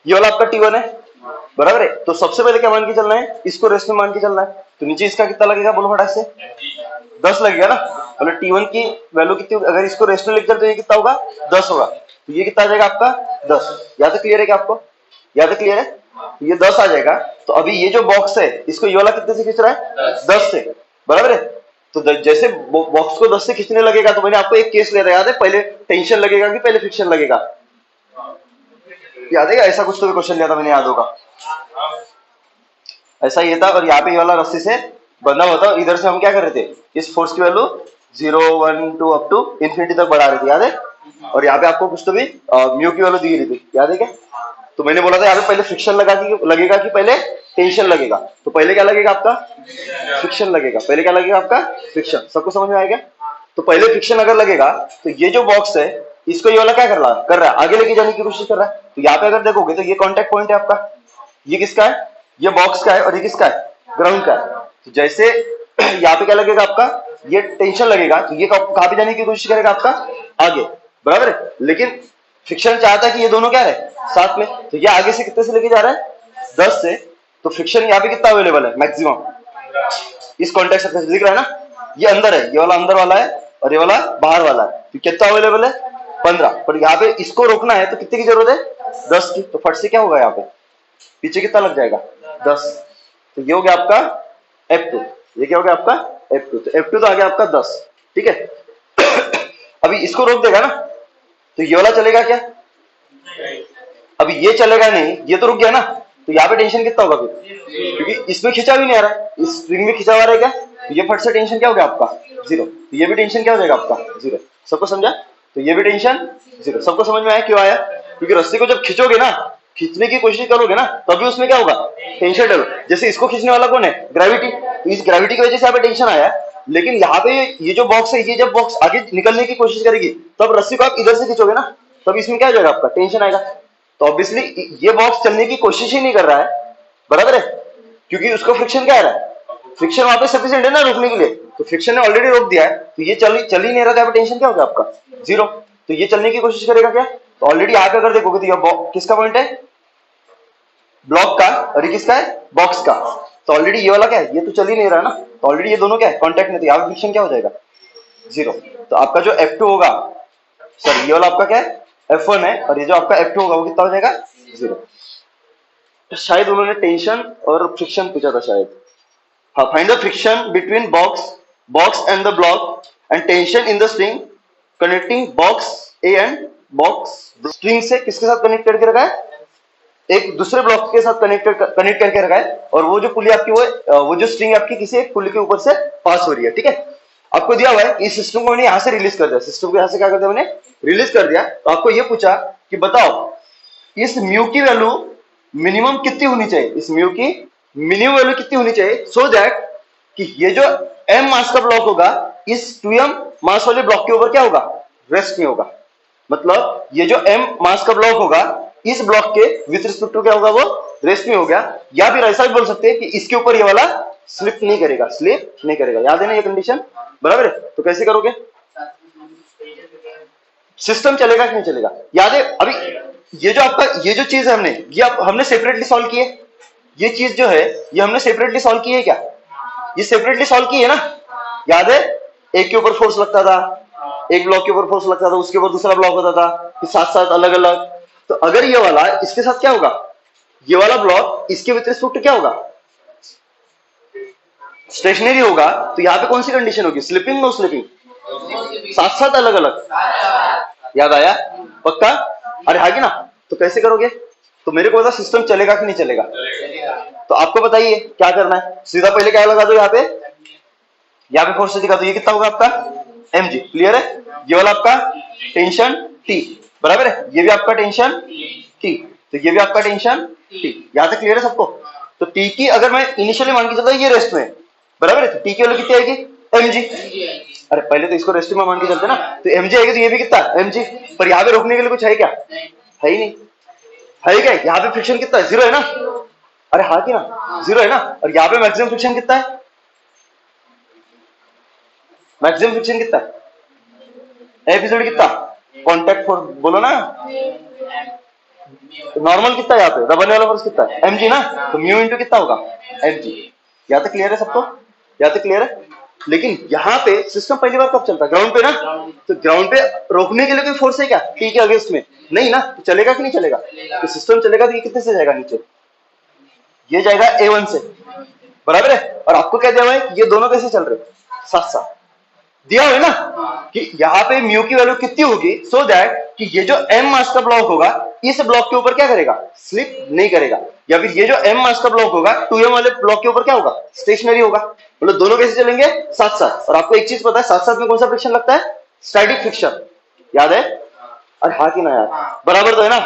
ये वाला आपका T1 है, बराबर है। तो सबसे पहले क्या मान के चलना है, इसको रेस्ट में मान के चलना है। तो नीचे इसका कितना लगेगा बोलो फटाक से, 10 लगेगा ना। मतलब T1 की वैल्यू कितनी, अगर इसको रेस्ट में लिख कर तो ये कितना होगा, 10 होगा। तो ये कितना आ जाएगा आपका 10। या तो क्लियर है क्या आपको, या तो क्लियर है, तो ये 10 आ जाएगा। तो अभी ये जो बॉक्स है इसको ये वाला कितने से खींच रहा है, 10 से, बराबर है। तो जैसे बॉक्स को 10 से खींचने लगेगा, तो मैंने आपको एक केस लिया था याद है, पहले टेंशन लगेगा कि पहले फ्रिक्शन लगेगा, याद है क्या? ऐसा कुछ तो भी क्वेश्चन लिया था मैंने, याद होगा। ऐसा ये था, और यहाँ पे ये वाला रस्सी से बंधा हुआ था। इधर से हम क्या कर रहे थे, इस फोर्स की वैल्यू 0 1 2 अप टू इंफिनिटी तक बढ़ा रहे थे, याद है। और यहाँ पे आपको कुछ तो भी म्यू की वैल्यू दी रही थी, याद है क्या? तो मैंने बोला था यहाँ पे पहले फ्रिक्शन लगेगा कि पहले टेंशन लगेगा। तो पहले क्या लगेगा आपका, फ्रिक्शन लगेगा। पहले क्या लगेगा आपका, फ्रिक्शन। सबको समझ में आएगा? तो पहले फ्रिक्शन अगर लगेगा तो ये जो बॉक्स है इसको ये वाला क्या कर रहा है, आगे लेके जाने की कोशिश कर रहा है। तो यहाँ पे अगर देखोगे तो ये कॉन्टेक्ट पॉइंट है आपका, ये किसका है, ये बॉक्स का है, और ये किसका है, ग्राउंड का है। तो जैसे यहाँ पे क्या लगेगा आपका, ये टेंशन लगेगा, तो ये कहां पे जाने की कोशिश करेगा आपका, आगे, बराबर है। लेकिन फ्रिक्शन चाहता है कि ये दोनों क्या है, साथ में। तो ये आगे से कितने से लेके जा रहा है, 10 से। तो फ्रिक्शन यहाँ पे कितना अवेलेबल है, मैक्सिमम, इस कॉन्टेक्स्ट से दिख रहा है ना, ये अंदर है, ये वाला अंदर वाला है, और ये वाला बाहर वाला है। तो कितना अवेलेबल है, 15। पर यहाँ पे इसको रोकना है तो कितने की जरूरत है, 10 की। तो फट से क्या होगा, यहाँ पे पीछे कितना लग जाएगा, 10। तो ये हो गया आपका F2। ये क्या हो गया आपका, F2। तो F2 तो आ गया आपका 10, ठीक है। अभी इसको रोक देगा ना, तो ये वाला चलेगा क्या, अभी ये चलेगा नहीं, ये तो रुक गया ना। तो यहाँ पे टेंशन कितना होगा फिर, क्योंकि इसमें खिंचा भी नहीं आ रहा है, इस स्प्रिंग में खिंचा हुआ रहेगा। तो ये फट से टेंशन क्या हो गया आपका, 0। तो ये भी टेंशन क्या हो जाएगा आपका, 0। सबको समझा? तो ये भी टेंशन 0। सबको समझ में आया क्यों आया? क्योंकि रस्सी को जब खींचोगे ना, खींचने की कोशिश करोगे ना, तभी उसमें क्या होगा, टेंशन डलो। जैसे इसको खींचने वाला कौन है, ग्रेविटी। तो इस ग्रेविटी की वजह से यहाँ पे टेंशन आया। लेकिन यहाँ पे ये जो बॉक्स है, ये जब बॉक्स आगे निकलने की कोशिश करेगी, तब रस्सी को आप इधर से खींचोगे ना, तब इसमें क्या हो जाएगा आपका, टेंशन आएगा। तो ऑब्वियसली ये बॉक्स चलने की कोशिश ही नहीं कर रहा है, बराबर है, क्योंकि उसको फ्रिक्शन क्या आ रहा है, फ्रिक्शन वहां पे सफिशिएंट है ना रोकने के लिए। तो फ्रिक्शन ने ऑलरेडी रोक दिया है, तो ये चल ही नहीं रहा था, टेंशन क्या होगा आपका, 0। तो ये चलने की कोशिश करेगा क्या, तो ऑलरेडी यहाँ पे अगर देखोगे तो ये किसका पॉइंट है, ब्लॉक का, और ये किसका है, बॉक्स का। तो ऑलरेडी ये वाला क्या है, ये तो चल ही नहीं रहा ना। तो ऑलरेडी ये दोनों क्या है, कॉन्टेक्ट में। तो यहाँ पे फ्रिक्शन क्या हो जाएगा, 0। तो आपका जो F2 होगा, सॉरी ये वाला आपका क्या है, F1 है, और ये जो आपका F2 होगा वो कितना हो जाएगा, 0। तो शायद उन्होंने टेंशन और फ्रिक्शन पूछा था शायद। हाँ, find the friction between box and the block and tension in the spring connecting box A and box. Spring से किसके साथ कनेक्ट करके रखा है, एक दूसरे ब्लॉक के साथ कनेक्ट करके रखा है। और वो जो पुली आपकी वो जो स्ट्रिंग आपकी किसी एक पुली के ऊपर से पास हो रही है, ठीक है। आपको दिया हुआ है इस सिस्टम को मैंने यहां से रिलीज कर दिया, सिस्टम को यहां से क्या कर दिया मैंने, रिलीज कर दिया। तो आपको ये पूछा कि बताओ इस म्यू की वैल्यू मिनिमम कितनी होनी चाहिए, इस म्यू की मिनिमम वैल्यू कितनी होनी चाहिए, सो दैट कि ये जो m मास का ब्लॉक होगा इस 2m मास वाले ब्लॉक के ऊपर क्या होगा, रेस्ट में होगा। मतलब ये जो m मास का ब्लॉक होगा इस ब्लॉक के विथ रिस्पेक्ट टू क्या होगा, वो रेस्ट में हो गया। या फिर ऐसा भी बोल सकते हैं कि इसके ऊपर ये वाला स्लिप नहीं करेगा। याद है ना ये कंडीशन, बराबर है। तो कैसे करोगे, सिस्टम चलेगा कि नहीं चलेगा, याद है। अभी ये जो आपका ये जो चीज है हमने सेपरेटली सॉल्व की है। ये चीज जो है ये हमने सेपरेटली सॉल्व की है क्या, ये सेपरेटली सॉल्व की है ना। याद है, एक के ऊपर फोर्स लगता था, एक ब्लॉक के ऊपर फोर्स लगता था, उसके ऊपर दूसरा ब्लॉक होता था, फिर साथ साथ अलग अलग। तो अगर ये वाला इसके साथ क्या होगा, ये वाला ब्लॉक इसके विद रिस्पेक्ट क्या होगा, स्टेशनरी होगा। तो यहाँ पे कौन सी कंडीशन होगी, स्लिपिंग, नो स्लिपिंग, साथ साथ अलग अलग। याद आया, पक्का, अरे हाँ कि ना। तो कैसे करोगे, तो मेरे को बता सिस्टम चलेगा कि नहीं चलेगा। तो आपको बताइए क्या करना है, सीधा पहले क्या लगा दो, यहाँ पे फोर्स दिखा दो, ये कितना होगा आपका mg, क्लियर है। ये वाला आपका टेंशन T, बराबर है, ये भी आपका टेंशन T, तो ये भी आपका टेंशन T। यहाँ तक क्लियर है सबको। तो T की अगर मैं इनिशियली मान के चलता हूँ ये रेस्ट में, बराबर है, तो T की वैल्यू कितनी आएगी, mg। अरे पहले तो इसको रेस्ट में मान के चलते ना, तो mg आएगी, तो ये भी कितना mg। पर यहाँ पे रोकने के लिए कुछ है क्या, है ही नहीं, है क्या, यहाँ पे फ्रिक्शन कितना है, 0 है ना। अरे हाँ कि ना, 0 है ना। और यहाँ पे मैक्सिमम फ्रिक्शन कितना है, मैक्सिमम फ्रिक्शन कितना है, एपिसोड कितना, कांटेक्ट फोर्स बोलो ना, नॉर्मल कितना है यहाँ पे, दबाने वाला फोर्स कितना है, mg ना, तो म्यू इंटू कितना होगा, mg। यहाँ तक क्लियर है सबको, यहाँ तक क्लियर है। लेकिन यहाँ पे सिस्टम पहली बार कब चलता है, ग्राउंड पे ना, तो ग्राउंड पे रोकने के लिए कोई फोर्स है क्या, टी के अगेंस्ट में, नहीं ना, तो चलेगा कि नहीं चलेगा, तो सिस्टम चलेगा तो ये कितने से जाएगा नीचे, ये जाएगा A1 से, बराबर है। और आपको क्या दिया हुआ है कि ये दोनों कैसे चल रहे, साथ साथ दिया हुआ है ना, कि यहाँ पे म्यू की वैल्यू कितनी होगी, सो दैट कि ये जो m मास का ब्लॉक होगा इस ब्लॉक के ऊपर क्या करेगा, स्लिप नहीं करेगा, या फिर ये जो m मास का ब्लॉक होगा 2m वाले ब्लॉक के ऊपर क्या होगा, स्टेशनरी होगा। मतलब दोनों कैसे चलेंगे, साथ साथ। और आपको एक चीज पता है, साथ साथ में कौन सा फ्रिक्शन लगता है, स्टैटिक फ्रिक्शन, याद है, अरे हाँ कि ना यार, बराबर तो है ना।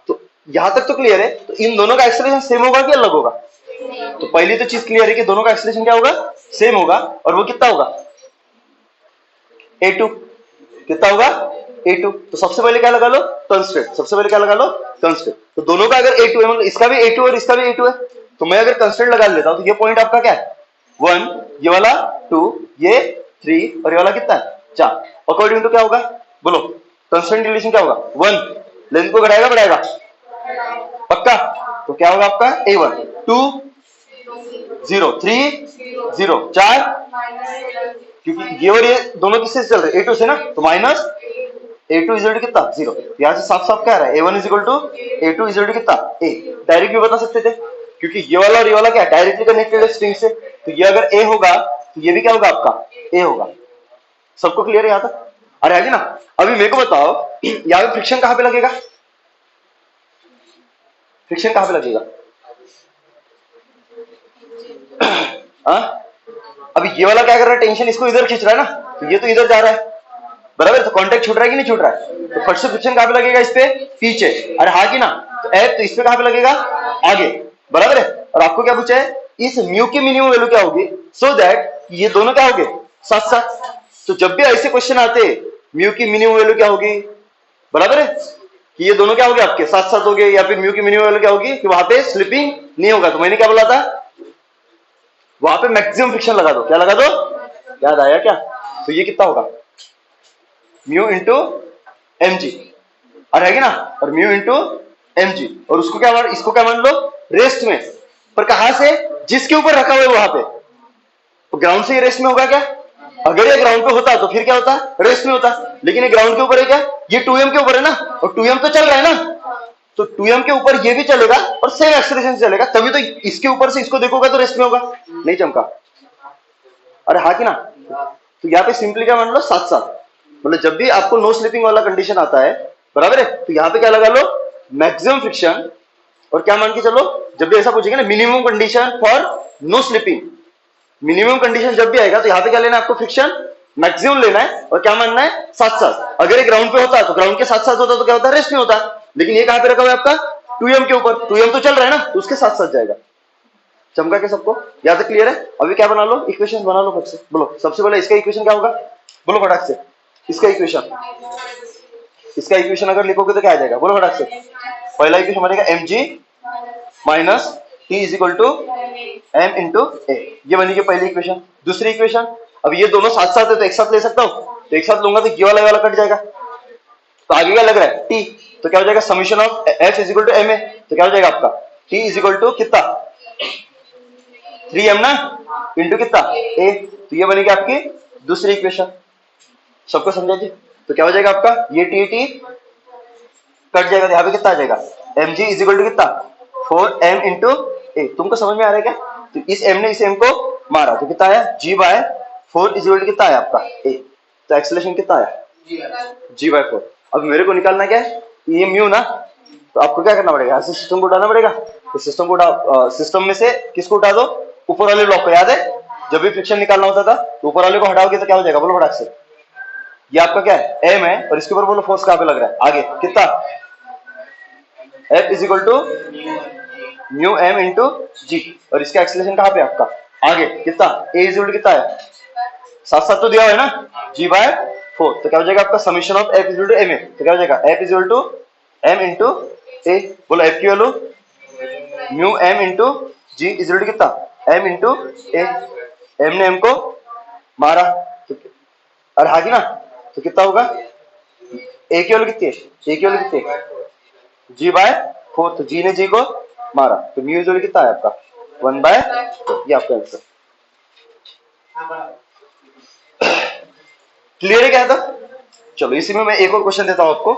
तो यहां तक तो क्लियर है। तो इन दोनों का एक्सेलरेशन सेम होगा कि अलग होगा, तो पहली तो चीज क्लियर है कि दोनों का एक्सेलरेशन क्या होगा, सेम होगा। और वो कितना होगा, A2, कितना होगा, A2। तो सबसे पहले क्या लगा लो, कंस्टेंट, सबसे पहले क्या लगा लो, कंस्टेंट। तो दोनों का अगर A2 है, मतलब इसका भी A2 और इसका भी A2 है, तो मैं अगर कंस्टेंट लगा लेता हूं तो ये पॉइंट आपका क्या है 1, ये वाला 2, ये 3 और ये वाला कितना है 4। अकॉर्डिंग टू क्या होगा, बोलो, कंस्टेंट रिलेशन क्या होगा 1, लेंथ को घटाएगा बढ़ाएगा, पक्का। तो क्या होगा आपका A1 2 0 3 0 4, क्योंकि ये और ये दोनों किससे चल रहे A2 से ना, तो माइनस A2 इज कितना 0। यहां से साफ साफ क्या रहा है, A1 is equal to A2 is कितना A। डायरेक्ट भी बता सकते थे, क्योंकि ये वाला और ये वाला क्या डायरेक्टली कनेक्टेड है स्ट्रिंग से, तो ये अगर A होगा तो ये भी क्या होगा आपका A होगा। सबको क्लियर है यहाँ तक, अरे आगे ना। अभी मेरे को बताओ यहाँ पे फ्रिक्शन कहां पे लगेगा, फ्रिक्शन कहां पे लगेगा अभी ये वाला क्या कर रहा है, टेंशन इसको इधर खींच रहा है ना, तो ये तो इधर जा रहा है, बराबर। तो कांटेक्ट छूट रहा है कि नहीं छूट रहा है, तो फर्स्ट से फ्रिक्शन कहां पे लगेगा, इस पे पीछे, अरे हाँ कि ना। तो F तो इस पे कहां पे लगेगा, आगे, बराबर है। और आपको क्या पूछा है, इस म्यू की मिनिमम वैल्यू क्या होगी, सो दैट ये दोनों क्या होंगे साथ साथ। तो जब भी ऐसे क्वेश्चन आते म्यू की मिनिमम वैल्यू क्या होगी, बराबर है, कि ये दोनों क्या होंगे आपके साथ साथ होंगे, या फिर म्यू की मिनिमम वैल्यू क्या होगी कि वहां पे स्लिपिंग नहीं होगा। तो मैंने क्या बोला था, वहां पे मैक्सिमम फ्रिक्शन लगा दो, क्या लगा दो, याद आया क्या। तो ये कितना होगा म्यू इंटू एम जी, और है ना, और म्यू इंटू एम जी। और उसको क्या मान, इसको क्या मान लो रेस्ट में, पर कहां से, जिसके ऊपर रखा हुआ है वहां पे, तो ग्राउंड से ये रेस्ट में होगा क्या, अगर ये ग्राउंड पे होता तो फिर क्या होता, रेस्ट में होता। लेकिन ये ग्राउंड के ऊपर है क्या, ये 2m के ऊपर है ना, और 2m तो चल रहा है ना, तो 2m के ऊपर ये भी चलेगा और सेम एक्सेलरेशन से चलेगा, तभी तो इसके ऊपर से इसको देखोगा तो रेस्ट में होगा, नहीं चमका, अरे हाँ कि ना। तो यहाँ पे सिंपली क्या मान लो साथ साथ, मतलब जब भी आपको नो स्लिपिंग वाला कंडीशन आता है, बराबर है, तो यहाँ पे क्या लगा लो मैक्सिमम फ्रिक्शन, और क्या मान के चलो जब भी ऐसा पूछेंगे ना minimum condition for no slipping, minimum condition जब भी आएगा तो यहाँ पे क्या लेना है आपको, फ्रिक्शन मैक्सिमम लेना है, और क्या मानना है साथ साथ। अगर ये ग्राउंड पे होता तो ग्राउंड के साथ साथ होता तो क्या होता, रेस्ट में होता। लेकिन ये कहां पे रखा हुआ है आपका 2m के ऊपर, 2m तो चल रहा है ना, तो उसके साथ साथ जाएगा। चमका के सबको, यहाँ तक क्लियर है। अभी क्या बना लो, इक्वेशन बना लो फट से, बोलो सबसे पहले इसका इक्वेशन क्या होगा, बोलो फटाक से, इसका इक्वेशन, इसका इक्वेशन अगर लिखोगे तो क्या आ जाएगा, बोलो फटाक से। पहला इक्वेशन बनेगा mg minus t is equal to m into a, ये बनेगी पहली इक्वेशन। दूसरी इक्वेशन, अब ये दोनों साथ साथ है तो एक साथ ले सकता हूं, तो एक साथ लूंगा तो ये वाला कट जाएगा, तो आगे क्या लग रहा है t, तो क्या हो जाएगा summation of f is equal to ma, तो क्या हो जाएगा आपका t इज इक्वल टू कितना 3m ना, इंटू कितना a, तो ये बनेगी आपकी दूसरी इक्वेशन। सबको समझा जी। तो क्या हो जाएगा आपका ये टी कट जाएगा, यहाँ पे कितना आ जाएगा mg इज इक्वल टू कितना 4m इंटू ए। तुमको समझ में आ रहा है क्या, तो इस m ने इस m को मारा तो कितना आया g by 4 is equal to कितना आया आपका a। तो एक्सेलरेशन कितना आया g बाय 4। अब मेरे को निकालना क्या है, ये म्यू ना, तो आपको क्या करना पड़ेगा, ऐसे सिस्टम को उठाना पड़ेगा। तो सिस्टम को उठा, सिस्टम में से किसको उठा दो, ऊपर वाले ब्लॉक को, याद है जब भी फ्रिक्शन निकालना होता था तो ऊपर वाले को हटाओगे तो क्या हो जाएगा, बोलो फटाक से। ये आपका क्या है m है, और इसके ऊपर बोलो फोर्स कहां पे लग रहा है, आगे कितना F is equal to mu m into g, और इसका एक्सेलरेशन कहां पे आपका आगे कितना a इज इक्वल टू कितना है, साथ साथ तो दिया हुआ है ना g बाय 4। तो क्या हो जाएगा आपका summation of F is equal to ma, तो क्या हो जाएगा F is equal to m into a। बोलो F की value mu m into g is equal to कितना m इंटू a, m ने m को मारा तो, और हागी ना, तो कितना होगा a की वैल्यू कितनी है, a की वैल्यू कितनी है जी बाय 4, तो जी ने जी को मारा, तो म्यू इज कितना है आपका 1 बाय 4, ये आपका आंसर। क्लियर है क्या था? चलो इसी में मैं एक और क्वेश्चन देता हूं आपको।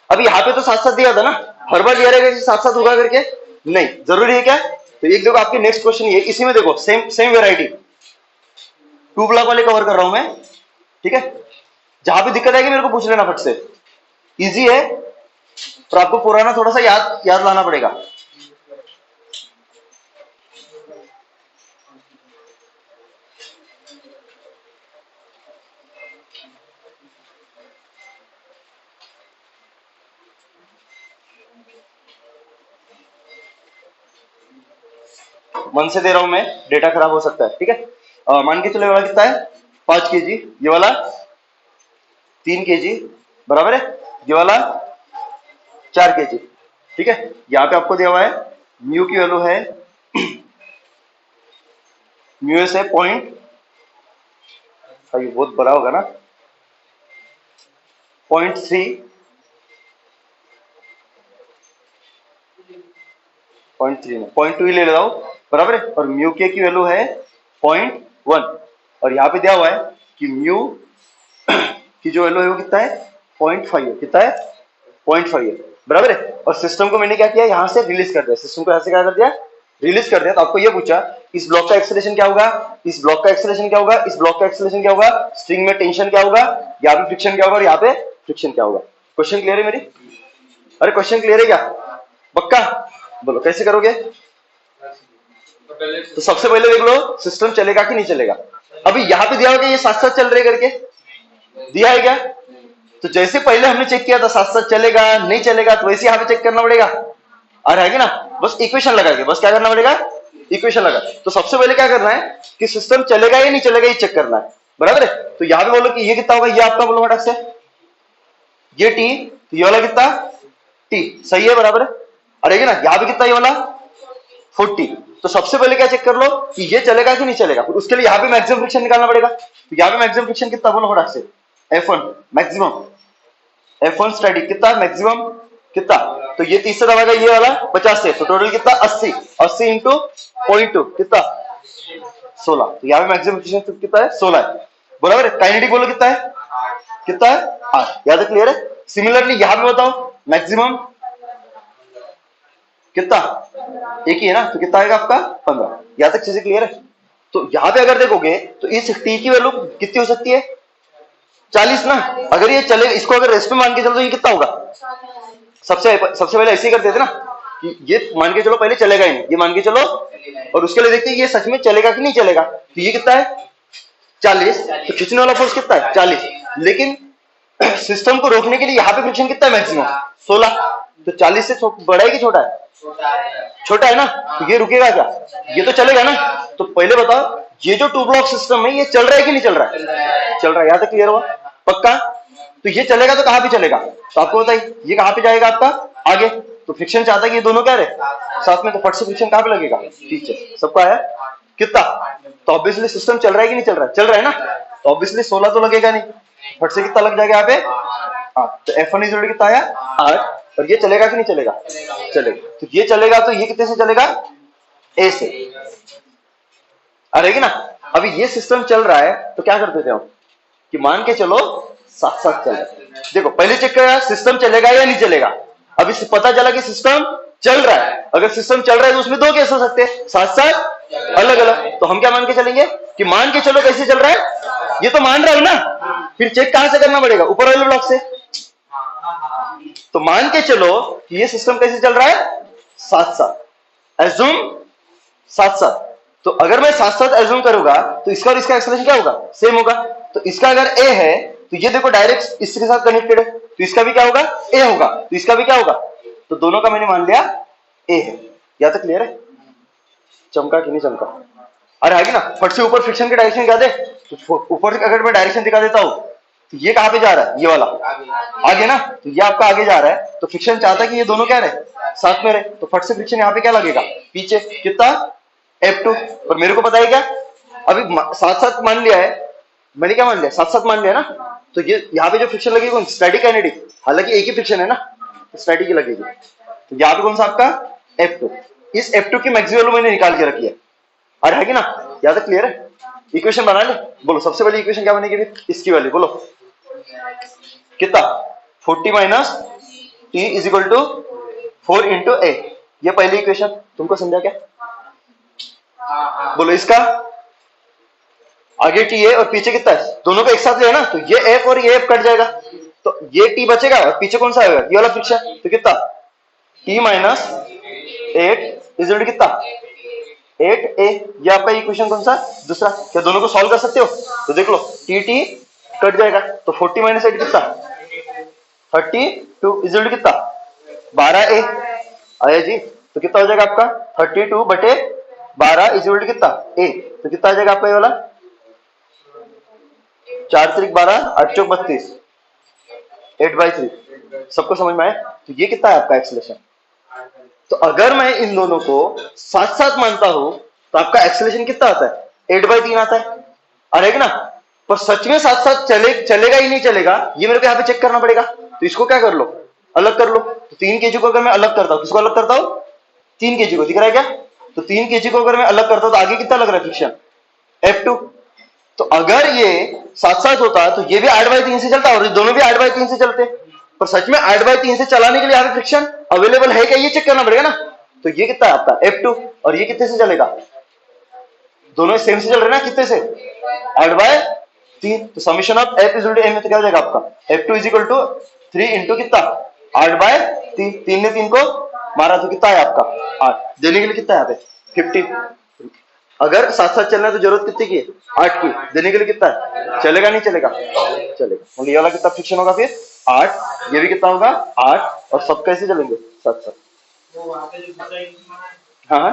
अब यहाँ पे तो साथ साथ दिया था ना, हर बार दिया रहेगा कि साथ साथ होगा करके, नहीं जरूरी है क्या? तो एक देखो आपके नेक्स्ट क्वेश्चन ये, इसी में देखो सेम सेम वेराइटी, 2 ब्लॉक वाले कवर कर रहा हूं मैं, ठीक है? जहां भी दिक्कत आएगी मेरे को पूछ लेना फट से, इजी है, पर आपको पुराना थोड़ा सा याद याद लाना पड़ेगा। मन से दे रहा हूं मैं, डेटा खराब हो सकता है, ठीक है? मान के चले वाला कितना है 5 केजी, ये वाला 3 केजी, बराबर है, ये वाला 4 केजी, ठीक है? यहां पे आपको दिया हुआ है म्यू की वैल्यू है म्यू एस है 0., बहुत बड़ा होगा ना, 0.3, 0.3 में 0.2 ही ले लेता हूं, बराबर है, और म्यू के की वैल्यू है 0.1, और यहां पे दिया हुआ है कि म्यू की जो वैल्यू है वो कितना है 0.5 है, कितना है 0.5 है, बराबर है। और सिस्टम को मैंने क्या किया, यहां से रिलीज कर दिया, सिस्टम को यहां से क्या कर दिया, रिलीज कर दिया। तो आपको ये पूछा इस ब्लॉक का एक्सेलरेशन क्या होगा, इस ब्लॉक का एक्सेलरेशन क्या होगा, इस ब्लॉक का एक्सेलरेशन क्या होगा, स्ट्रिंग में टेंशन क्या होगा, यहाँ पे फ्रिक्शन क्या होगा, और यहाँ पे फ्रिक्शन क्या होगा। क्वेश्चन क्लियर है मेरी? अरे क्वेश्चन क्लियर है क्या? पक्का बोलो कैसे करोगे? तो सबसे पहले देख लो सिस्टम चलेगा कि नहीं चलेगा। अभी यहाँ पे दिया होगा ये साथ साथ चल रहे करके, दिया है क्या? तो जैसे पहले हमने चेक किया था साथ साथ चलेगा नहीं चलेगा, तो वैसे यहाँ पे चेक करना पड़ेगा, आ रहा है कि ना? बस इक्वेशन लगा के, बस क्या करना पड़ेगा, इक्वेशन लगा। तो सबसे पहले क्या करना है कि सिस्टम चलेगा या नहीं चलेगा ये चेक करना है, बराबर है। तो यहाँ पे बोलो कि ये कितना होगा, ये आपका बोलो फटाक से, ये टी, तो ये वाला कितना टी, सही है, बराबर है। अरे ना यहाँ पे कितना, ये वाला 40। तो सबसे पहले क्या चेक कर लो कि ये चलेगा कि नहीं चलेगा, फिर उसके लिए यहाँ पे मैक्सिमम फ्रिक्शन निकालना पड़ेगा। तो यहाँ पे मैक्सिमम फ्रिक्शन कितना बोलो फटाक से, F1 मैक्सिमम, F1 स्टैटिक कितना मैक्सिमम कितना, तो ये 30 से दबाएगा, ये वाला 50 से, तो टोटल कितना 80, 80 इंटू 0.2 कितना 16, तो यहाँ पे मैक्सिमम फ्रिक्शन कितना है 16 है, बराबर है। काइनेटिक बोलो कितना है, कितना है 8, याद है, क्लियर है। सिमिलरली यहाँ पे बताओ मैक्सिमम कितना, एक ही है ना, तो कितना आएगा आपका 15, यहां तक चीजें क्लियर है। तो यहां पे अगर देखोगे तो इस टी की वैल्यू कितनी हो सकती है 40 ना, अगर ये चले, इसको अगर रेस्ट में मान के चलो तो ये कितना होगा, सबसे पहले ऐसे ही करते थे ना कि ये मान के चलो पहले चलेगा ही नहीं, ये मान के चलो, और उसके लिए देखते हैं ये सच में चलेगा कि नहीं चलेगा। तो ये कितना है 40, तो खींचने वाला फोर्स कितना है 40, लेकिन सिस्टम को रोकने के लिए यहाँ पे फ्रिक्शन कितना है मैक्सिमम 16, तो 40 से बड़ा है कि छोटा है, छोटा है ना, तो ये रुकेगा क्या, ये तो चलेगा ना। तो पहले बताओ ये जो 2 ब्लॉक सिस्टम है ये चल रहा है कि नहीं चल रहा है, चल रहा है, यहां तक क्लियर हुआ, पक्का। तो ये चलेगा तो कहां पे चलेगा, तो आपको बताइए ये कहां पे जाएगा आपका आगे, तो फ्रिक्शन चाहता है कि ये दोनों क्या रहे साथ में, तो फट से फ्रिक्शन कहां पे लगेगा पीछे, सबको आया कितना, तो ऑब्वियसली सिस्टम चल रहा है कि नहीं चल रहा है, चल रहा है ना, तो ऑब्वियसली 16 तो लगेगा नहीं, फट से कितना लग जाएगा यहाँ पे, हाँ, तो F1 इज कितना आया 8, और ये चलेगा कि नहीं चलेगा, चलेगा। तो ये चलेगा तो ये कितने से चलेगा, ए से, आ रहेगी ना। अभी ये सिस्टम चल रहा है तो क्या कर देते हम कि मान के चलो साथ साथ चल, देखो पहले चेक करा सिस्टम चलेगा या नहीं चलेगा, अभी पता चला कि सिस्टम चल रहा है। अगर सिस्टम चल रहा है तो उसमें 2 केस हो सकते हैं, साथ साथ अलग अलग, तो हम क्या मान के चलेंगे कि मान के चलो कैसे चल रहा है, ये तो मान रहा हूं ना, फिर चेक कहां से करना पड़ेगा, ऊपर वाले ब्लॉक से। तो मान के चलो कि ये सिस्टम कैसे चल रहा है, साथ साथ, एज्यूम साथ साथ। तो अगर मैं साथ साथ एज्यूम करूंगा तो इसका और इसका एक्सेलरेशन क्या होगा, सेम होगा। तो इसका अगर ए है तो ये देखो डायरेक्ट इसके साथ कनेक्टेड है, तो इसका भी क्या होगा ए होगा, तो इसका भी क्या होगा, तो दोनों का मैंने मान लिया ए है, या तक क्लियर है। चमका कि नहीं चमका, अरे आगे ना, फट से ऊपर फ्रिक्शन की डायरेक्शन क्या दे, तो ऊपर अगर मैं डायरेक्शन दिखा देता हूं तो ये कहां पे जा रहा है, ये वाला आगे ना, तो ये आपका आगे जा रहा है, तो फ्रिक्शन चाहता है कि ये दोनों क्या रहे साथ में रहे, तो फट से फ्रिक्शन यहाँ पे क्या लगेगा पीछे, कितना F2, और मेरे को पता है क्या, अभी साथ साथ मान लिया है, मैंने क्या मान लिया साथ साथ मान लिया ना, तो ये यहाँ पे जो फ्रिक्शन लगेगी कौन, स्टैटिक काइनेटिक, हालांकि एक ही फ्रिक्शन है ना, स्टैटिक ही लगेगी। तो यहाँ पे कौन सा आपका F2, इस F2 की मैक्सिमम वैल्यू मैंने निकाल के रखी है, और है कि ना, यहाँ तक क्लियर है? इक्वेशन बना ले, बोलो सबसे पहले इक्वेशन क्या बनेगी फिर इसकी वाली, बोलो कितना 40 minus T is equal to 4 into a, ये पहली इक्वेशन तुमको समझा क्या? बोलो इसका आगे टी है और पीछे कितना है, दोनों को एक साथ ले ना, तो ये एफ और ये एफ कट जाएगा, तो ये टी बचेगा और पीछे कौन सा आएगा, ये वाला फ्रिक्शन, तो कितना t minus 8 is equal to कितना 8a, ये आपका इक्वेशन कौन सा दूसरा। क्या दोनों को सॉल्व कर सकते हो? तो देख लो टी टी कट जाएगा, तो 40 माइनस 8 कितना 32 इज इक्वल टू कितना 12a आया जी, तो कितना हो जाएगा आपका 32 बटे 12 इज इक्वल टू कितना a, तो कितना आ जाएगा आपका ये वाला 4 3 12 8 चौक 32 8/3, सबको समझ में आया? तो ये कितना है आपका एक्सेलेरेशन। तो अगर मैं इन दोनों को साथ साथ मानता हूं तो आपका एक्सेलेरेशन कितना आता है 8/3 आता है, अरे ना, पर सच में साथ साथ चलेगा ही नहीं चलेगा, ये मेरे को यहाँ पे चेक करना पड़ेगा। तो इसको क्या कर लो, अलग कर लो। तो 3 kg को अगर मैं अलग करता हूं, किसको अलग करता हूं 3 kg को, दिख रहा है क्या? तो 3 kg को अगर मैं अलग करता हूं तो आगे कितना लग रहा है फ्रिक्शन F2। तो अगर ये साथ साथ होता तो ये भी 8/3 से चलता और ये दोनों भी 8/3 से चलते, पर सच में 8/3 से चलाने के लिए यहाँ पे फ्रिक्शन अवेलेबल है क्या, ये चेक करना पड़ेगा ना। तो ये कितना है आपका F2 और ये कितने से चलेगा, दोनों सेम से चल रहे ना, कितने से 8/3, तो summation of F is equal to M में तो क्या हो जाएगा आपका F2 is equal to 3 into कितना 8/3, 3 ने 3 को मारा तो कितना है आपका 8, देने के लिए कितना है यहाँ पे 50। अगर साथ साथ चलना है तो जरूरत कितनी की है 8 की, देने के लिए कितना है, चलेगा नहीं चलेगा, चलेगा। ये वाला कितना फ्रिक्शन होगा फिर 8, ये भी कितना होगा 8, और सब कैसे चलेंगे साथ साथ। हाँ हाँ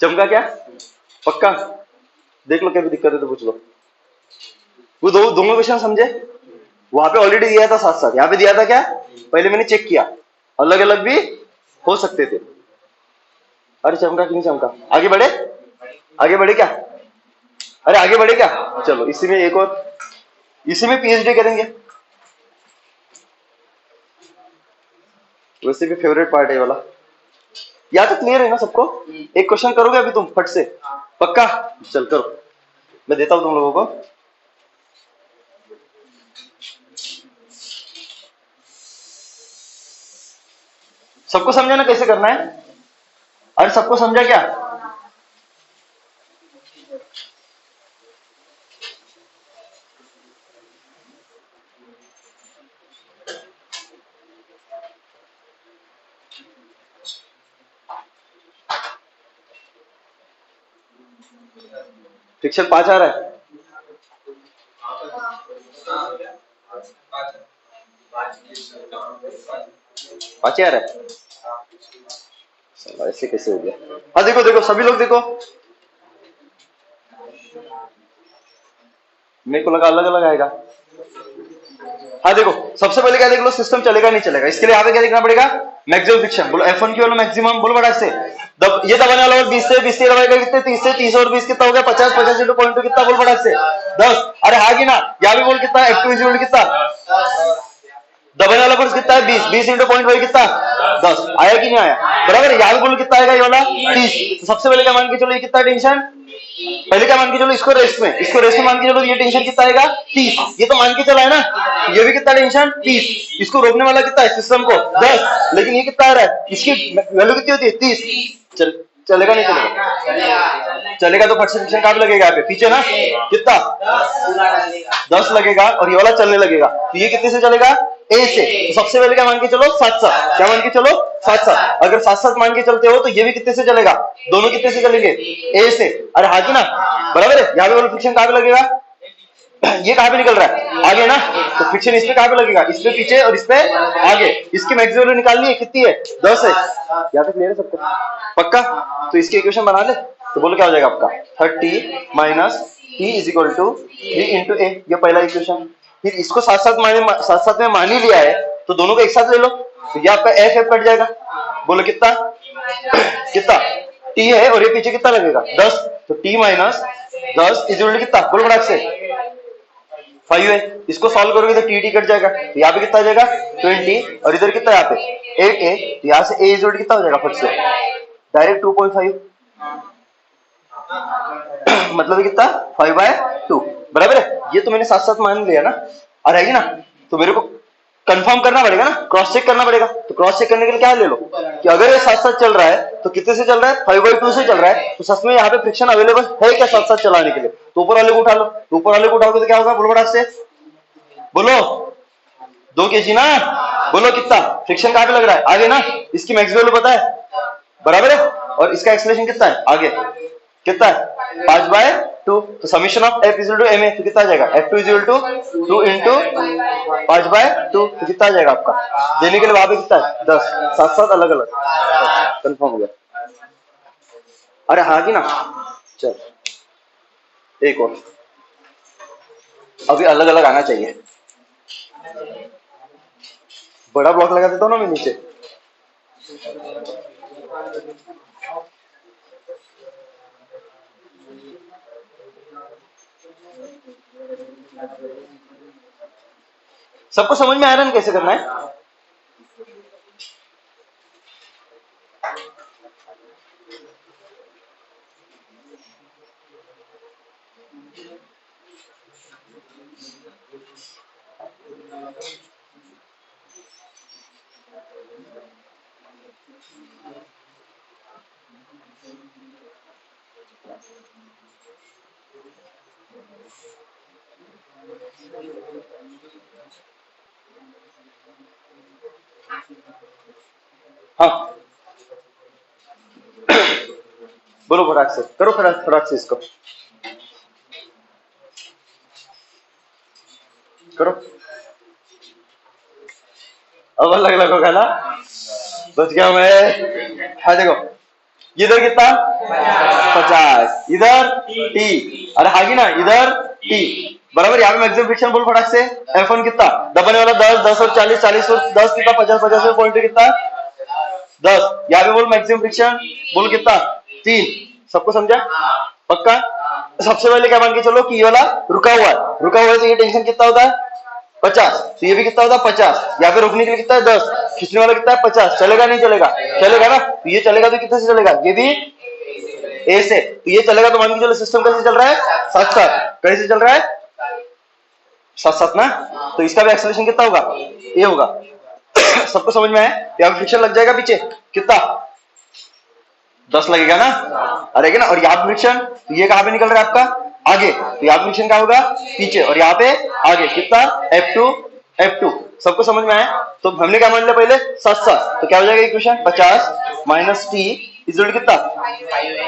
चमका क्या पक्का, देख लो क्या भी दिक्कत है तो पूछ लो। वो दोनों क्वेश्चन समझे, वहां पे ऑलरेडी दिया था साथ साथ, यहाँ पे दिया था क्या, पहले मैंने चेक किया, अलग अलग भी हो सकते थे। अरे चमका क्यों चमका, आगे बढ़े, आगे बढ़े क्या, अरे आगे बढ़े क्या, चलो इसी में एक और, इसी में पीएचडी करेंगे, वैसे भी फेवरेट पार्ट है वाला। या तो क्लियर है ना सबको, एक क्वेश्चन करोगे अभी तुम फट से, पक्का, चल करो, मैं देता हूं तुम लोगों को। सबको समझा ना कैसे करना है, अरे सबको समझा क्या, फ्रिक्शन 5 आ रहा है, पांच आ रहा है, ऐसे कैसे हो गया। हाँ देखो देखो सभी लोग देखो, मेरे को लगा अलग अलग आएगा। हाँ देखो सबसे पहले क्या देख लो, सिस्टम चलेगा नहीं चलेगा, इसके लिए यहाँ पे क्या देखना पड़ेगा, मैक्सिमम फ्रिक्शन, बोलो F1 की वैल्यू मैक्सिमम, बोलो बड़ा से ये दबाने वाला 20 से 20 से दबाएगा कितने 30 से 30 और 20 कितना हो गया 50, 50 इंटू 0.2 कितना, बोल बड़ा से 10। अरे हाँ की ना, यहाँ भी बोल कितना F2 इज इक्वल टू कितना, दबाने वाला फोर्स कितना है 20, 20 इंटू 0.5 कितना 10, आया कि नहीं आया, बराबर है। यहाँ भी बोलो कितना आएगा ये वाला 30, तो सबसे पहले क्या मान के चलो, ये कितना टेंशन, पहले क्या मान के चलो, इसको रेस्ट में, इसको रेस्ट में मान के चलो, ये टेंशन कितना आएगा 30, ये तो मान के चला है ना, ये भी कितना टेंशन 30, इसको रोकने वाला कितना है सिस्टम को 10, लेकिन ये कितना आ रहा है, इसकी वैल्यू कितनी होती है 30, चलेगा नहीं चलेगा, चलेगा तो फट से फ्रिक्शन कहाँ पे लगेगा, यहाँ पे पीछे ना, कितना 10 लगेगा, और ये वाला चलने लगेगा, तो ये कितने से चलेगा ए से, तो सबसे पहले क्या मान के चलो 7-7, क्या मान के चलो 7-7, अगर 7-7 मान के चलते हो तो ये भी कितने से चलेगा, दोनों कितने से चलेंगे ए से, अरे हाँ की ना, बराबर है। यहाँ पे वाला फ्रिक्शन कहाँ पे लगेगा, ये कहाँ पे निकल रहा है आगे ना, तो फ्रिक्शन इस पे कहाँ पे लगेगा, इस पे पीछे और इस पे आगे, इसकी मैक्सिमम वैल्यू निकालनी है कितनी है 10 है, यहाँ पे क्लियर है सबको पक्का। तो इसकी इक्वेशन बना ले, तो बोलो क्या हो जाएगा आपका 30 minus T is equal to 3 into a, ये पहला इक्वेशन। फिर इसको साथ साथ में मान ही लिया है, तो दोनों को एक साथ ले लो, तो ये आपका एफ एफ कट जाएगा, बोलो कितना कितना टी है और ये पीछे कितना लगेगा 10, तो t minus 10 is equal to कितना, बोल फटाक से 5 है। इसको सॉल्व करोगे तो टी टी कट जाएगा, तो यहाँ पे कितना आ जाएगा 20 और इधर कितना यहाँ पे 8 है, तो यहाँ से ए इज इक्वल टू कितना हो जाएगा फट से डायरेक्ट 2.5 मतलब कितना 5/2 बराबर है। ये तो मैंने साथ साथ मान लिया ना, आ रहेगी ना, तो मेरे को कंफर्म करना पड़ेगा ना, क्रॉस चेक करना पड़ेगा। तो क्रॉस चेक करने के लिए क्या ले लो कि अगर ये साथ साथ चल रहा है तो कितने से चल रहा है 5/2 से चल रहा है, तो सच में यहाँ पे फ्रिक्शन अवेलेबल है क्या साथ साथ चलाने के लिए, तो ऊपर वाले को उठा लो, तो ऊपर वाले को उठाओगे तो क्या होगा बोलो फटाक से, बोलो 2 kg ना, बोलो कितना फ्रिक्शन कहाँ पे लग रहा है आगे ना, इसकी मैक्स वैल्यू पता है बराबर है, और इसका एक्सेलरेशन कितना है आगे कितना है 5/2, तो summation of F is equal to ma, तो कितना आ जाएगा F2 is equal to 2 into 5/2, तो कितना आ जाएगा आपका, देने के लिए वहां पे कितना है 10, साथ साथ अलग अलग कंफर्म हो गया। अरे हाँ की ना, चल एक और अभी अलग अलग आना चाहिए, बड़ा ब्लॉक लगा देता हूँ ना मैं नीचे। सबको समझ में आयरन कैसे करना है, हाँ बोलो फटाक से करो, फटाक से इसको करो, अब अलग अलग होगा ना, बच गया मैं। हाँ देखो इधर कितना 50, इधर टी, अरे हागी ना इधर टी बराबर, यहाँ पे मैक्सिमम फ्रिक्शन बोल फटाक से F1 कितना, दबाने वाला 10, 10 और 40, 40 और 10 कितना 50, 50 और पॉइंट कितना 10, यहाँ पे बोल मैक्सिमम फ्रिक्शन बोल कितना 3, सबको समझा पक्का। सबसे पहले क्या मान के चलो कि ये वाला रुका हुआ है, तो ये टेंशन कितना होता है 50, तो ये भी कितना होता है 50, यहाँ पे रोकने के लिए कितना है 10, खींचने वाला कितना है 50, चलेगा नहीं चलेगा, चलेगा ना, तो ये चलेगा तो कितने से चलेगा, ये भी ए से, तो ये चलेगा, तो मान के चलो सिस्टम कैसे चल रहा है साथ साथ, कैसे चल रहा है साथ साथ ना, तो इसका भी एक्सेलरेशन कितना होगा ये होगा। सबको समझ में आया, यहाँ पे फ्रिक्शन लग जाएगा पीछे कितना 10 लगेगा ना, अरे ना, और यहाँ फ्रिक्शन, तो ये कहाँ पे निकल रहा है आपका आगे, तो यहाँ फ्रिक्शन क्या होगा पीछे, और यहाँ पे आगे कितना F2, सबको समझ में आया। तो हमने क्या मान लिया पहले साथ साथ, तो क्या हो जाएगा इक्वेशन 50 माइनस टी इज कितना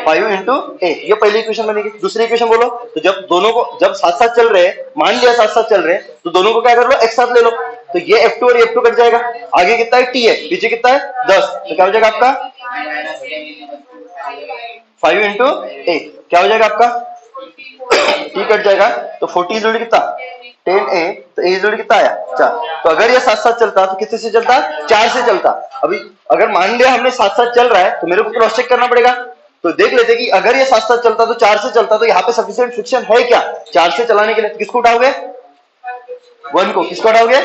5 इंटू ए, ये पहली इक्वेशन बनेगी। दूसरी इक्वेशन बोलो, तो जब दोनों को जब साथ साथ चल रहे हैं, मान लिया साथ साथ चल रहे हैं, तो दोनों को क्या कर लो एक साथ ले लो, तो ये F2 और F2 कट जाएगा, आगे कितना है टी है, पीछे कितना है 10, तो क्या हो जाएगा आपका 5 इंटू ए, क्या हो जाएगा आपका टी कट जाएगा, तो 40 जोड़ी कितना 10a, तो ए जोड़ी कितना आया 4, तो अगर ये साथ साथ चलता तो कितने से चलता 4 से चलता। अभी अगर मान लिया हमने साथ साथ चल रहा है तो मेरे को क्रॉस चेक करना पड़ेगा, तो देख लेते कि अगर ये साथ साथ चलता तो 4 से चलता, तो यहाँ पे सफिशिएंट फ्रिक्शन है क्या 4 से चलाने के लिए, किसको उठाओगे 1 को, किसको हटाओगे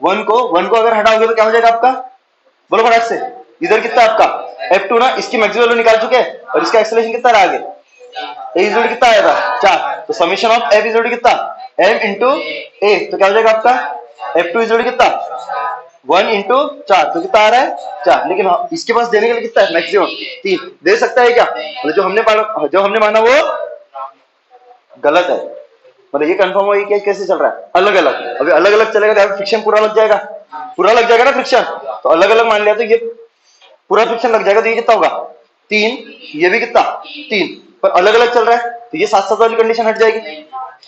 1 को अगर हटाओगे तो क्या हो जाएगा आपका, बोलो फटाक से, इधर कितना आपका F2 ना, इसकी मैक्सिमम वैल्यू निकाल चुके हैं, और इसका एक्सेलरेशन कितना रहा आगे ए इज कितना आया था 4, तो समीशन ऑफ F इज कितना m इंटू ए, तो क्या हो जाएगा आपका F2 इज कितना 1 इंटू 4, तो कितना आ रहा है 4, लेकिन इसके पास देने के लिए कितना है मैक्सिमम 3, दे सकता है क्या, मतलब जो हमने माना वो गलत है, मतलब ये कंफर्म हो कि कैसे चल रहा है अलग अलग, अभी अलग अलग चलेगा तो फ्रिक्शन पूरा लग जाएगा ना फ्रिक्शन, तो अलग अलग मान लिया तो ये पूरा फ्रिक्शन लग जाएगा, तो ये कितना होगा 3, ये भी कितना 3, पर अलग अलग चल रहा है तो ये साथ साथ वाली कंडीशन हट जाएगी,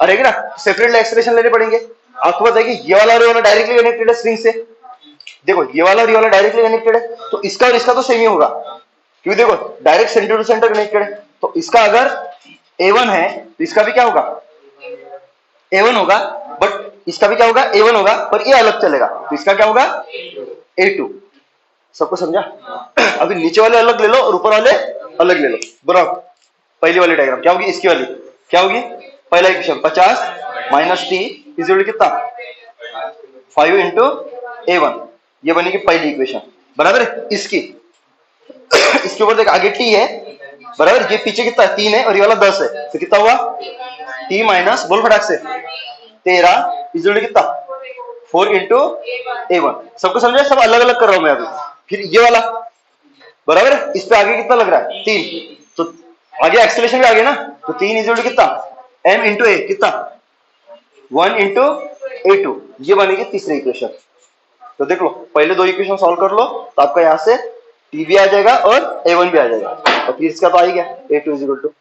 अरे ना सेपरेटली एक्सेलरेशन लेने पड़ेंगे। आपको पता है कि ये वाला और ये वाला डायरेक्टली कनेक्टेड है स्प्रिंग से, देखो ये वाला और ये वाला डायरेक्टली कनेक्टेड है, तो इसका और इसका तो सेम ही होगा, क्योंकि देखो direct centre to centre connected है, तो इसका अगर A1 है तो इसका भी क्या होगा A1 होगा, बट इसका भी क्या होगा A1 होगा, पर ये अलग चलेगा, तो इसका क्या होगा A2, सबको समझा। अभी नीचे वाले अलग ले लो और ऊपर वाले अलग ले लो, बनाओ पहली वाली डायग्राम क्या होगी, इसकी वाली क्या होगी, पहला इक्वेशन 50 माइनस टी इज कितना 5 इंटू A1, ये बनेगी पहली इक्वेशन बराबर है इसकी। इसके ऊपर देख आगे टी है बराबर, ये पीछे कितना 3 है और ये वाला 10 है, तो कितना हुआ टी माइनस बोल फटाक से 13 इज कितना 4 इंटू A1। सबको समझा, सब अलग अलग कर रहा हूं मैं अभी। फिर ये वाला बराबर है, इस पे आगे कितना लग रहा है 3, तो आगे एक्सेलेरेशन भी आ गया ना, तो 3 इज कितना m इंटू ए कितना 1 इंटू A2, ये बनेगी तीसरी इक्वेशन। तो देख लो पहले दो इक्वेशन सॉल्व कर लो तो आपका यहाँ से टी भी आ जाएगा और A1 भी आ जाएगा, और फिर इसका तो आ ही गया A2 इज इक्वल टू।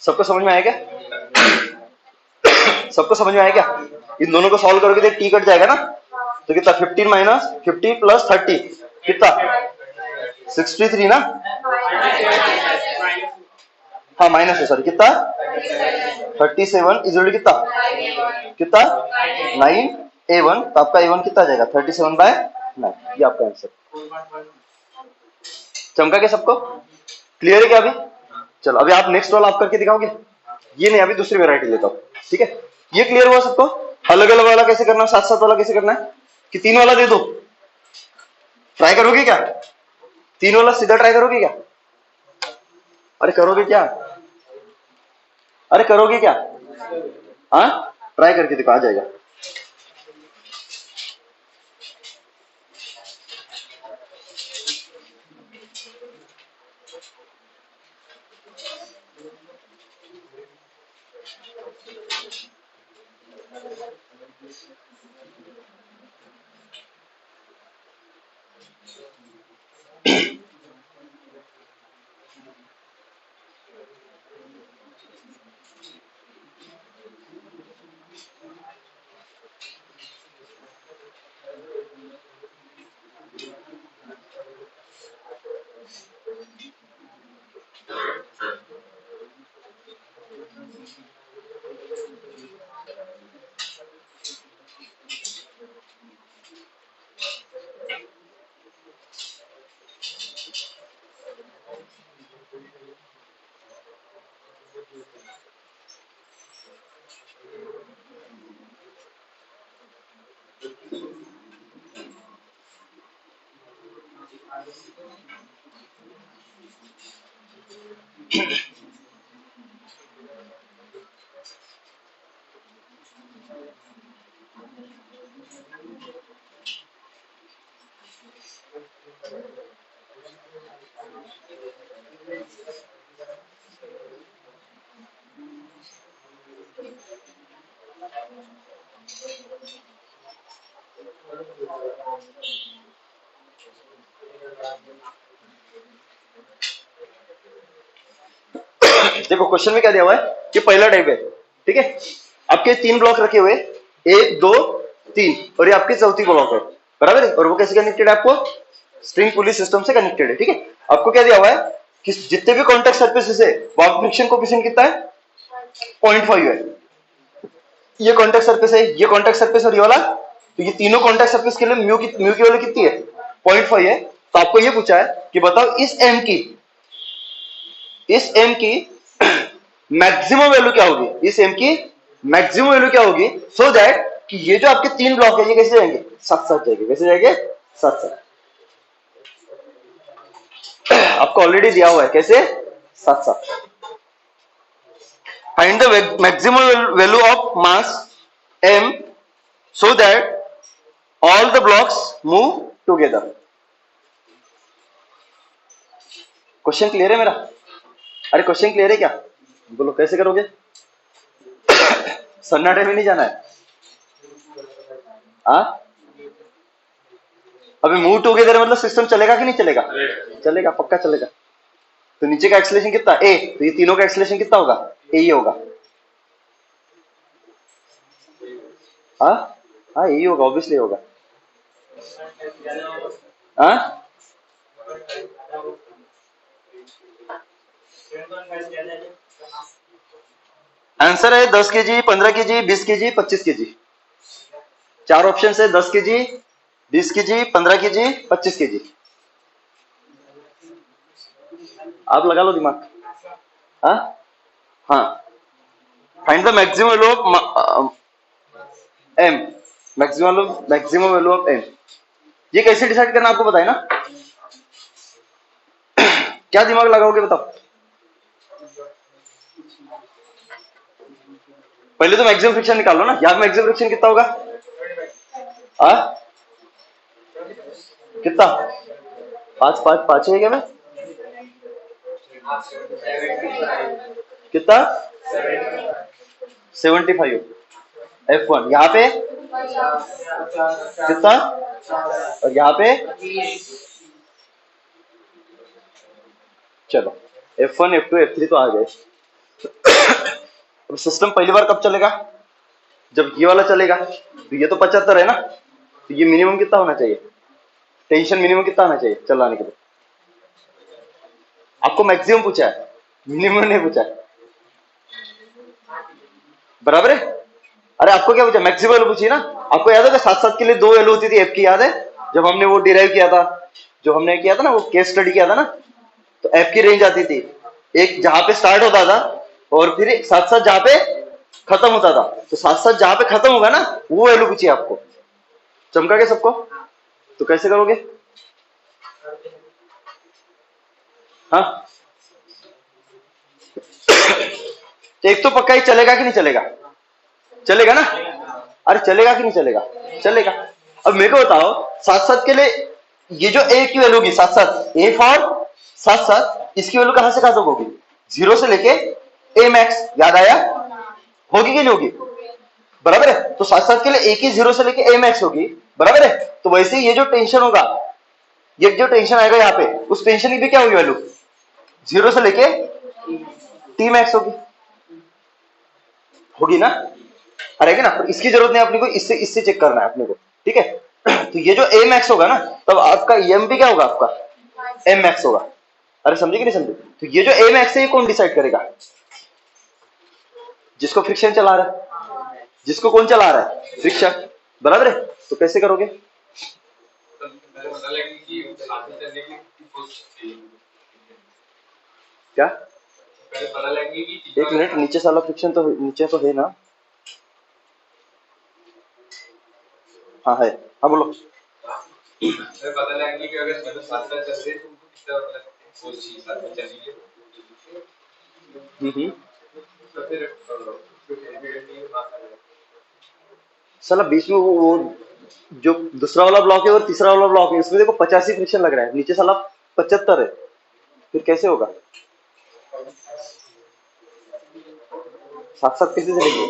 सबको समझ में आया क्या, सबको समझ में आया क्या, इन दोनों को सॉल्व करोगे तो टी कट जाएगा ना, तो कितना 15 माइनस 50 प्लस 30 कितना 63 ना, हाँ माइनस है सॉरी, कितना 37 इज कितना कितना 9 A1, तो आपका A1 कितना आ जाएगा 37/9, ये आपका आंसर। चमका के सबको क्लियर है क्या अभी, चलो अभी आप नेक्स्ट वाला आप करके दिखाओगे, ये नहीं अभी दूसरी वेरायटी लेता हूँ, ठीक है। ये क्लियर हुआ सबको, अलग अलग वाला कैसे करना है, साथ साथ वाला कैसे करना है, कि 3 वाला दे दो, ट्राई करोगे क्या 3 वाला सीधा ट्राई करोगे क्या, अरे करोगे क्या, अरे करोगे क्या, हाँ ट्राई करके देखो आ जाएगा। देखो क्वेश्चन में क्या दिया हुआ है कि पहला टाइप है, ठीक है, आपके 3 ब्लॉक रखे हुए 1 2 3, और ये आपकी चौथी ब्लॉक है बराबर है, और वो कैसे कनेक्टेड है आपको स्प्रिंग पुली सिस्टम से कनेक्टेड है, ठीक है। आपको क्या दिया हुआ है कि जितने भी कॉन्टेक्ट सर्फेसेस है वॉक फ्रिक्शन कोएफिशिएंट कितना है 0.5 है, ये कॉन्टेक्ट सर्फेस है, ये कॉन्टेक्ट सर्फेस और ये वाला, तो ये तीनों कॉन्टेक्ट सर्फेस के लिए म्यू की वैल्यू कितनी है 0.5 है। तो आपको ये पूछा है कि बताओ इस एम की मैक्सिमम वैल्यू क्या होगी, इस एम की मैक्सिमम वैल्यू क्या होगी, सो दैट कि ये जो आपके 3 ब्लॉक है ये कैसे जाएंगे साथ साथ जाएंगे, कैसे जाएंगे साथ साथ, आपको ऑलरेडी दिया हुआ है कैसे साथ साथ। Find the maximum value of mass m so that all the blocks move together। Question clear है मेरा, अरे क्वेश्चन क्लियर है क्या, बोलो कैसे करोगे सन्नाटे में नहीं जाना है, हाँ अभी मूव टुगेदर मतलब सिस्टम चलेगा कि नहीं चलेगा, चलेगा पक्का चलेगा। तो नीचे का एक्सेलरेशन कितना a, तो ये तीनों का एक्सेलरेशन कितना होगा a ही होगा, हाँ हाँ यही होगा ऑब्वियसली होगा, हाँ आंसर है 10 kg 15 kg 20 kg 25 kg, 4 option है 10 kg 20 kg 15 kg 25 kg। आप लगा लो दिमाग। हाँ हाँ, find the maximum value of m, maximum value of m. ये कैसे डिसाइड करना आपको बताए ना, क्या दिमाग लगाओगे बताओ। पहले तो मैक्सिमम फ्रिक्शन निकालो ना, यहाँ मैक्सिमम फ्रिक्शन कितना होगा? हाँ कितना? पांच पांच पांच है क्या मैं? कितना? 75। F1 यहाँ पे कितना? और यहाँ पे चलो F1 F2 F3 तो आ गए। अब सिस्टम पहली बार कब चलेगा? जब ये वाला चलेगा। तो ये तो 75 है ना, तो ये मिनिमम कितना होना चाहिए? टेंशन मिनिमम कितना होना चाहिए चलाने के लिए? आपको मैक्सिमम पूछा है, मिनिमम नहीं पूछा है, बराबर है। अरे आपको क्या पूछा? मैक्सिमम वैल्यू पूछी ना। आपको याद है कि साथ साथ के लिए दो वैल्यू होती थी एफ की, याद है जब हमने वो डिराइव किया था, जो हमने किया था ना, वो केस स्टडी किया था ना, तो एफ की रेंज आती थी, एक जहां पे स्टार्ट होता था और फिर साथ साथ जहां पे खत्म होता था। तो साथ साथ जहां पे खत्म होगा ना, वो वैल्यू पूछी आपको। चमका के सबको? तो कैसे करोगे? हाँ एक तो पक्का ही चलेगा कि नहीं चलेगा? चलेगा ना? अरे चलेगा कि नहीं चलेगा? चलेगा। अब मेरे को बताओ, साथ साथ के लिए ये जो ए की वैल्यू होगी साथ साथ, ए फॉर साथ साथ, इसकी वैल्यू कहां से कहां तक होगी? जीरो से लेके ए मैक्स, याद आया? होगी कि नहीं होगी? बराबर है। तो साथ साथ के लिए ए की जीरो से लेके ए मैक्स होगी, बराबर है। तो वैसे ही ये जो टेंशन होगा, ये जो टेंशन आएगा यहाँ पे, उस टेंशन की भी क्या होगी वैल्यू? जीरो से लेके टी मैक्स होगी, होगी ना? रहेगी ना? तो इसकी जरूरत नहीं अपने को, इससे इससे चेक करना है अपने को, ठीक है। तो ये जो ए मैक्स होगा ना, तब आपका एम भी क्या होगा? आपका एम मैक्स होगा। अरे समझे कि नहीं समझे? तो ये जो ए मैक्स है, ये कौन डिसाइड करेगा? जिसको फ्रिक्शन चला रहा है। जिसको कौन चला रहा है? फ्रिक्शन, बराबर है। तो कैसे करोगे? क्या? एक मिनट, नीचे साला फ्रिक्शन तो नीचे तो है ना? हाँ है। हाँ बोलो। हम्म। साला बीच में वो जो दूसरा वाला ब्लॉक है और तीसरा वाला ब्लॉक है, इसमें देखो 85 फ्रिक्शन लग रहा है, नीचे साला 75 है, फिर कैसे होगा? साथ साथ कैसे चलेंगे?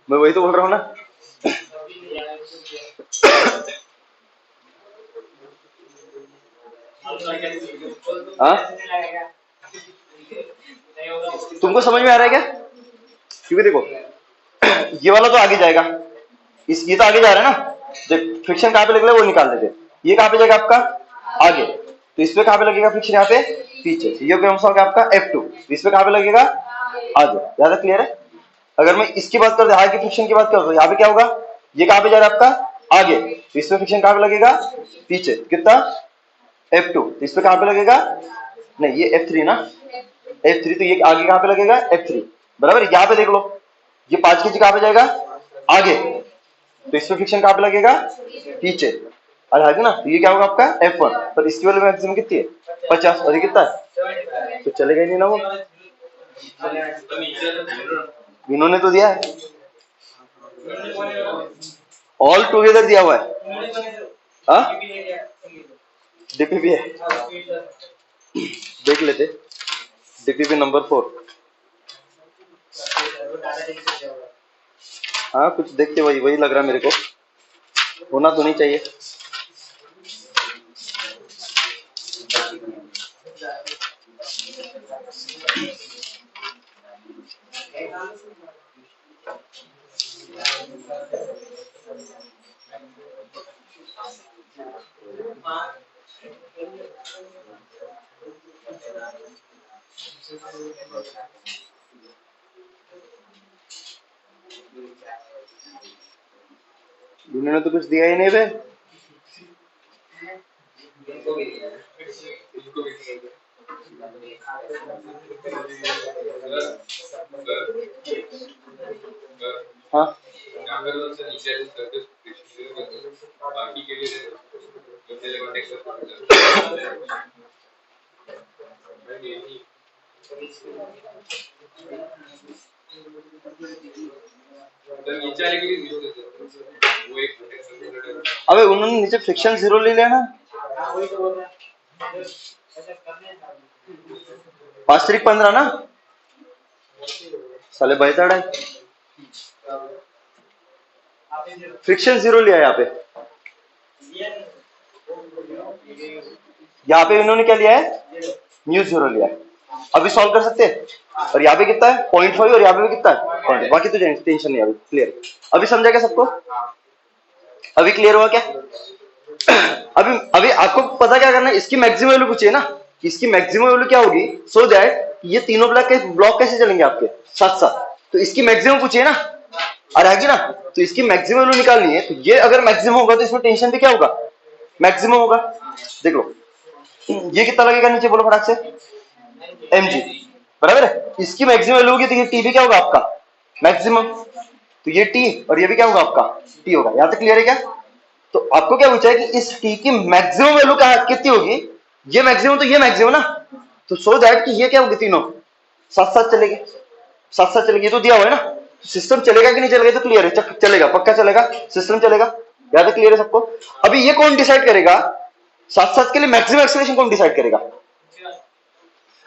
मैं वही तो बोल रहा हूँ ना। हाँ तुमको समझ में आ रहा है क्या? क्योंकि देखो ये वाला तो आगे जाएगा, इस ये तो आगे जा रहा है ना, जब फ्रिक्शन कहाँ पे लगेगा वो निकाल देते। ये कहाँ पे जाएगा आपका? आगे। तो इस पे कहाँ पे लगेगा फ्रिक्शन? यहाँ पे पीछे। ये कौन सा हो गया आपका? F2। इस पे कहाँ पे लगेगा? आगे। ज्यादा क्लियर है? अगर मैं इसकी बात कर आगे फ्रिक्शन की बात करूँ तो यहाँ पे क्या होगा? ये कहाँ पे जा रहा है आपका? आगे। तो इस पे फ्रिक्शन कहाँ पे लगेगा? पीछे। कितना? F2। तो इस पे कहाँ पे लगेगा? नहीं ये F3 ना, F3। तो ये आगे कहाँ पे लगेगा? F3, बराबर। यहाँ पे देख लो, ये 5 kg कहाँ पे जाएगा? आगे। तो इसमें फ्रिक्शन कहाँ पे लगेगा? पीछे। और आगे ना, तो ये क्या होगा आपका? F1। पर इसकी वैल्यू मैक्सिमम कितनी है? 50। और ये कितना है? तो चलेगा ही नहीं ना वो। इन्होंने तो दिया है, ऑल टुगेदर दिया हुआ है। हाँ डीपीपी है, देख लेते। DPP number 4। हाँ कुछ देख के वही वही लग रहा है मेरे को, होना तो नहीं चाहिए। इन्होंने तो कुछ दिया ही नहीं बे। हाँ अबे उन्होंने नीचे फ्रिक्शन जीरो ले लिया ना। 5 3 15 ना साले बेहतर है। फ्रिक्शन जीरो लिया यहाँ पे। यहाँ पे इन्होंने क्या लिया है, म्यू जीरो लिया है। अभी सॉल्व कर सकते हैं। और यहाँ पे कितना है 0.5 और यहाँ पे भी कितना है 0.5। बाकी तो टेंशन नहीं। अभी क्लियर, अभी समझा क्या सबको? अभी क्लियर हुआ क्या? अभी अभी आपको पता क्या करना है, इसकी मैक्सिमम वैल्यू पूछिए ना, इसकी मैक्सिमम वैल्यू क्या होगी, सो दैट ये तीनों ब्लॉक कैसे चलेंगे आपके साथ साथ। तो इसकी मैक्सिमम पूछिए ना, और आगे ना, तो इसकी मैक्सिमम वैल्यू निकालनी है। तो ये अगर मैक्सिमम होगा तो इसमें टेंशन भी क्या होगा, मैक्सिमम होगा। देख लो ये कितना लगेगा नीचे, बोलो फटाक से। mg बराबर है, इसकी मैक्सिमम वैल्यू होगी तो ये टी भी क्या होगा आपका मैक्सिमम। तो ये टी और ये भी क्या होगा आपका टी होगा। यहां तक क्लियर है क्या? तो आपको क्या पूछा है कि इस टी की मैक्सिमम वैल्यू कितनी होगी, ये मैक्सिमम तो ये मैक्सिमम ना। तो सो दैट कि ये क्या होगी, तीनों साथ साथ चलेगी, साथ साथ चलेगी। तो दिया हुआ है ना, सिस्टम चलेगा कि नहीं चलेगा, तो क्लियर है, चलेगा, पक्का चलेगा, सिस्टम चलेगा। यहां तक क्लियर है सबको? अभी ये कौन डिसाइड करेगा, साथ साथ के लिए मैक्सिमम एक्सेलरेशन कौन डिसाइड करेगा?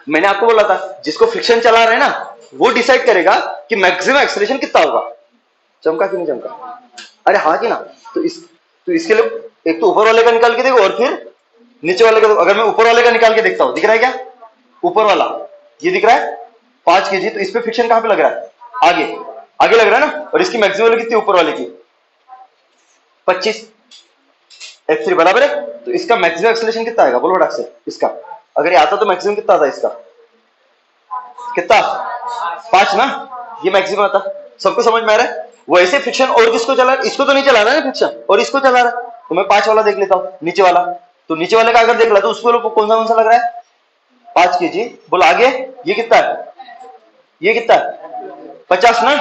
मैंने आपको बोला था जिसको फ्रिक्शन चला रहा है ना, वो डिसाइड करेगा कि मैक्सिमम एक्सेलरेशन कितना होगा। चमका कि नहीं चमका? अरे हाँ कि ना? तो इसके लिए एक तो ऊपर वाले का निकाल के देखो, और फिर नीचे वाले का। अगर मैं ऊपर वाले का निकाल के देखता हूं, दिख रहा है क्या ऊपर वाला, ये दिख रहा है 5 kg। तो इस पे फ्रिक्शन कहां पे लग रहा है, आगे आगे लग रहा है ना। और इसकी मैक्सिमम वैल्यू कितनी ऊपर वाले की, 25 F3 बराबर है। तो इसका मैक्सिमम एक्सेलरेशन कितना आएगा, बोलो फटाक से। इसका अगर ये आता तो मैक्सिमम कितना आता इसका, कितना 5 ना, ये मैक्सिमम आता। सबको समझ में आ रहा है? वैसे फ्रिक्शन और किसको चला रहा है, इसको तो नहीं चला रहा है फ्रिक्शन, और इसको चला रहा है। तो मैं 5 वाला देख लेता हूं, नीचे वाला। तो नीचे वाले का अगर देख ला तो उसको कौन सा लग रहा है, 5 kg। बोलो आगे ये कितना है, ये कितना है 50 ना,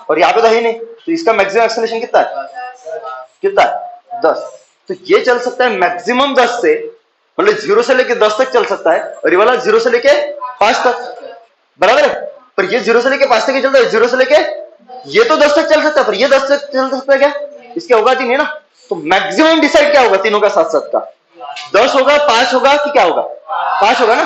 और यहाँ पे तो है ही नहीं। तो इसका मैक्सिमम एक्सेलरेशन कितना है, कितना है 10। तो ये चल सकता है मैक्सिमम 10 से, मतलब 0 से लेके 10 तक चल सकता है, और ये वाला 0 से लेके 5 तक, बराबर है। पर ये 0 से लेके 5 तक ही चलता है, 0 से लेके ये तो 10 तक चल सकता है, पर ये 10 तक चल सकता है क्या, इसके औकात ही नहीं ना। तो मैक्सिमम डिसाइड क्या होगा तीनों का साथ साथ का, 10 होगा, 5 होगा कि क्या होगा, 5 होगा ना।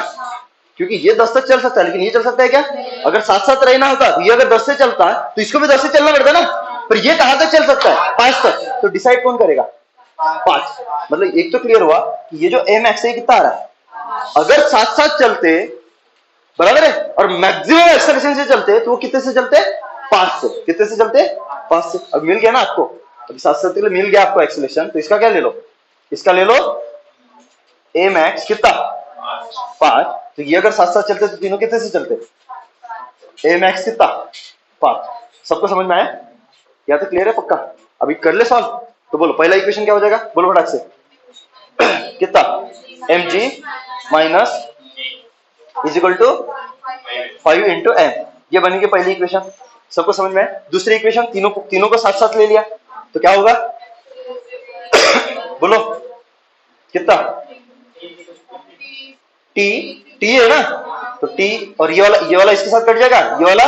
क्योंकि ये 10 तक चल सकता है, लेकिन ये चल सकता है क्या, अगर साथ साथ रहना होता तो ये अगर 10 से चलता है तो इसको भी 10 से चलना पड़ता ना। पर ये कहां तक चल सकता है, 5 तक। तो डिसाइड कौन करेगा, 5। मतलब एक तो क्लियर हुआ कि ये जो एम एक्स है कितना आ रहा है, अगर साथ साथ चलते, बराबर है, और मैक्सिमम एक्सेलरेशन से चलते तो वो कितने से चलते, 5 से। कितने से चलते, 5 से। अब मिल गया ना आपको, अब साथ साथ के लिए मिल गया आपको एक्सेलरेशन। तो इसका क्या ले लो, इसका ले लो ए मैक्स कितना 5। तो ये अगर साथ साथ चलते तो तीनों कितने से चलते, ए मैक्स कितना 5। सबको समझ में आया, या तो क्लियर है पक्का? अभी कर ले सॉल्व। तो बोलो पहला इक्वेशन क्या हो जाएगा, बोलो फटाक से। कितना mg minus is equal to 5 into m, ये बनेगी पहली इक्वेशन। सबको समझ में है? दूसरी इक्वेशन, तीनों को साथ साथ ले लिया तो क्या होगा बोलो कितना, टी, टी है ना, तो टी और ये वाला इसके साथ कट जाएगा, ये वाला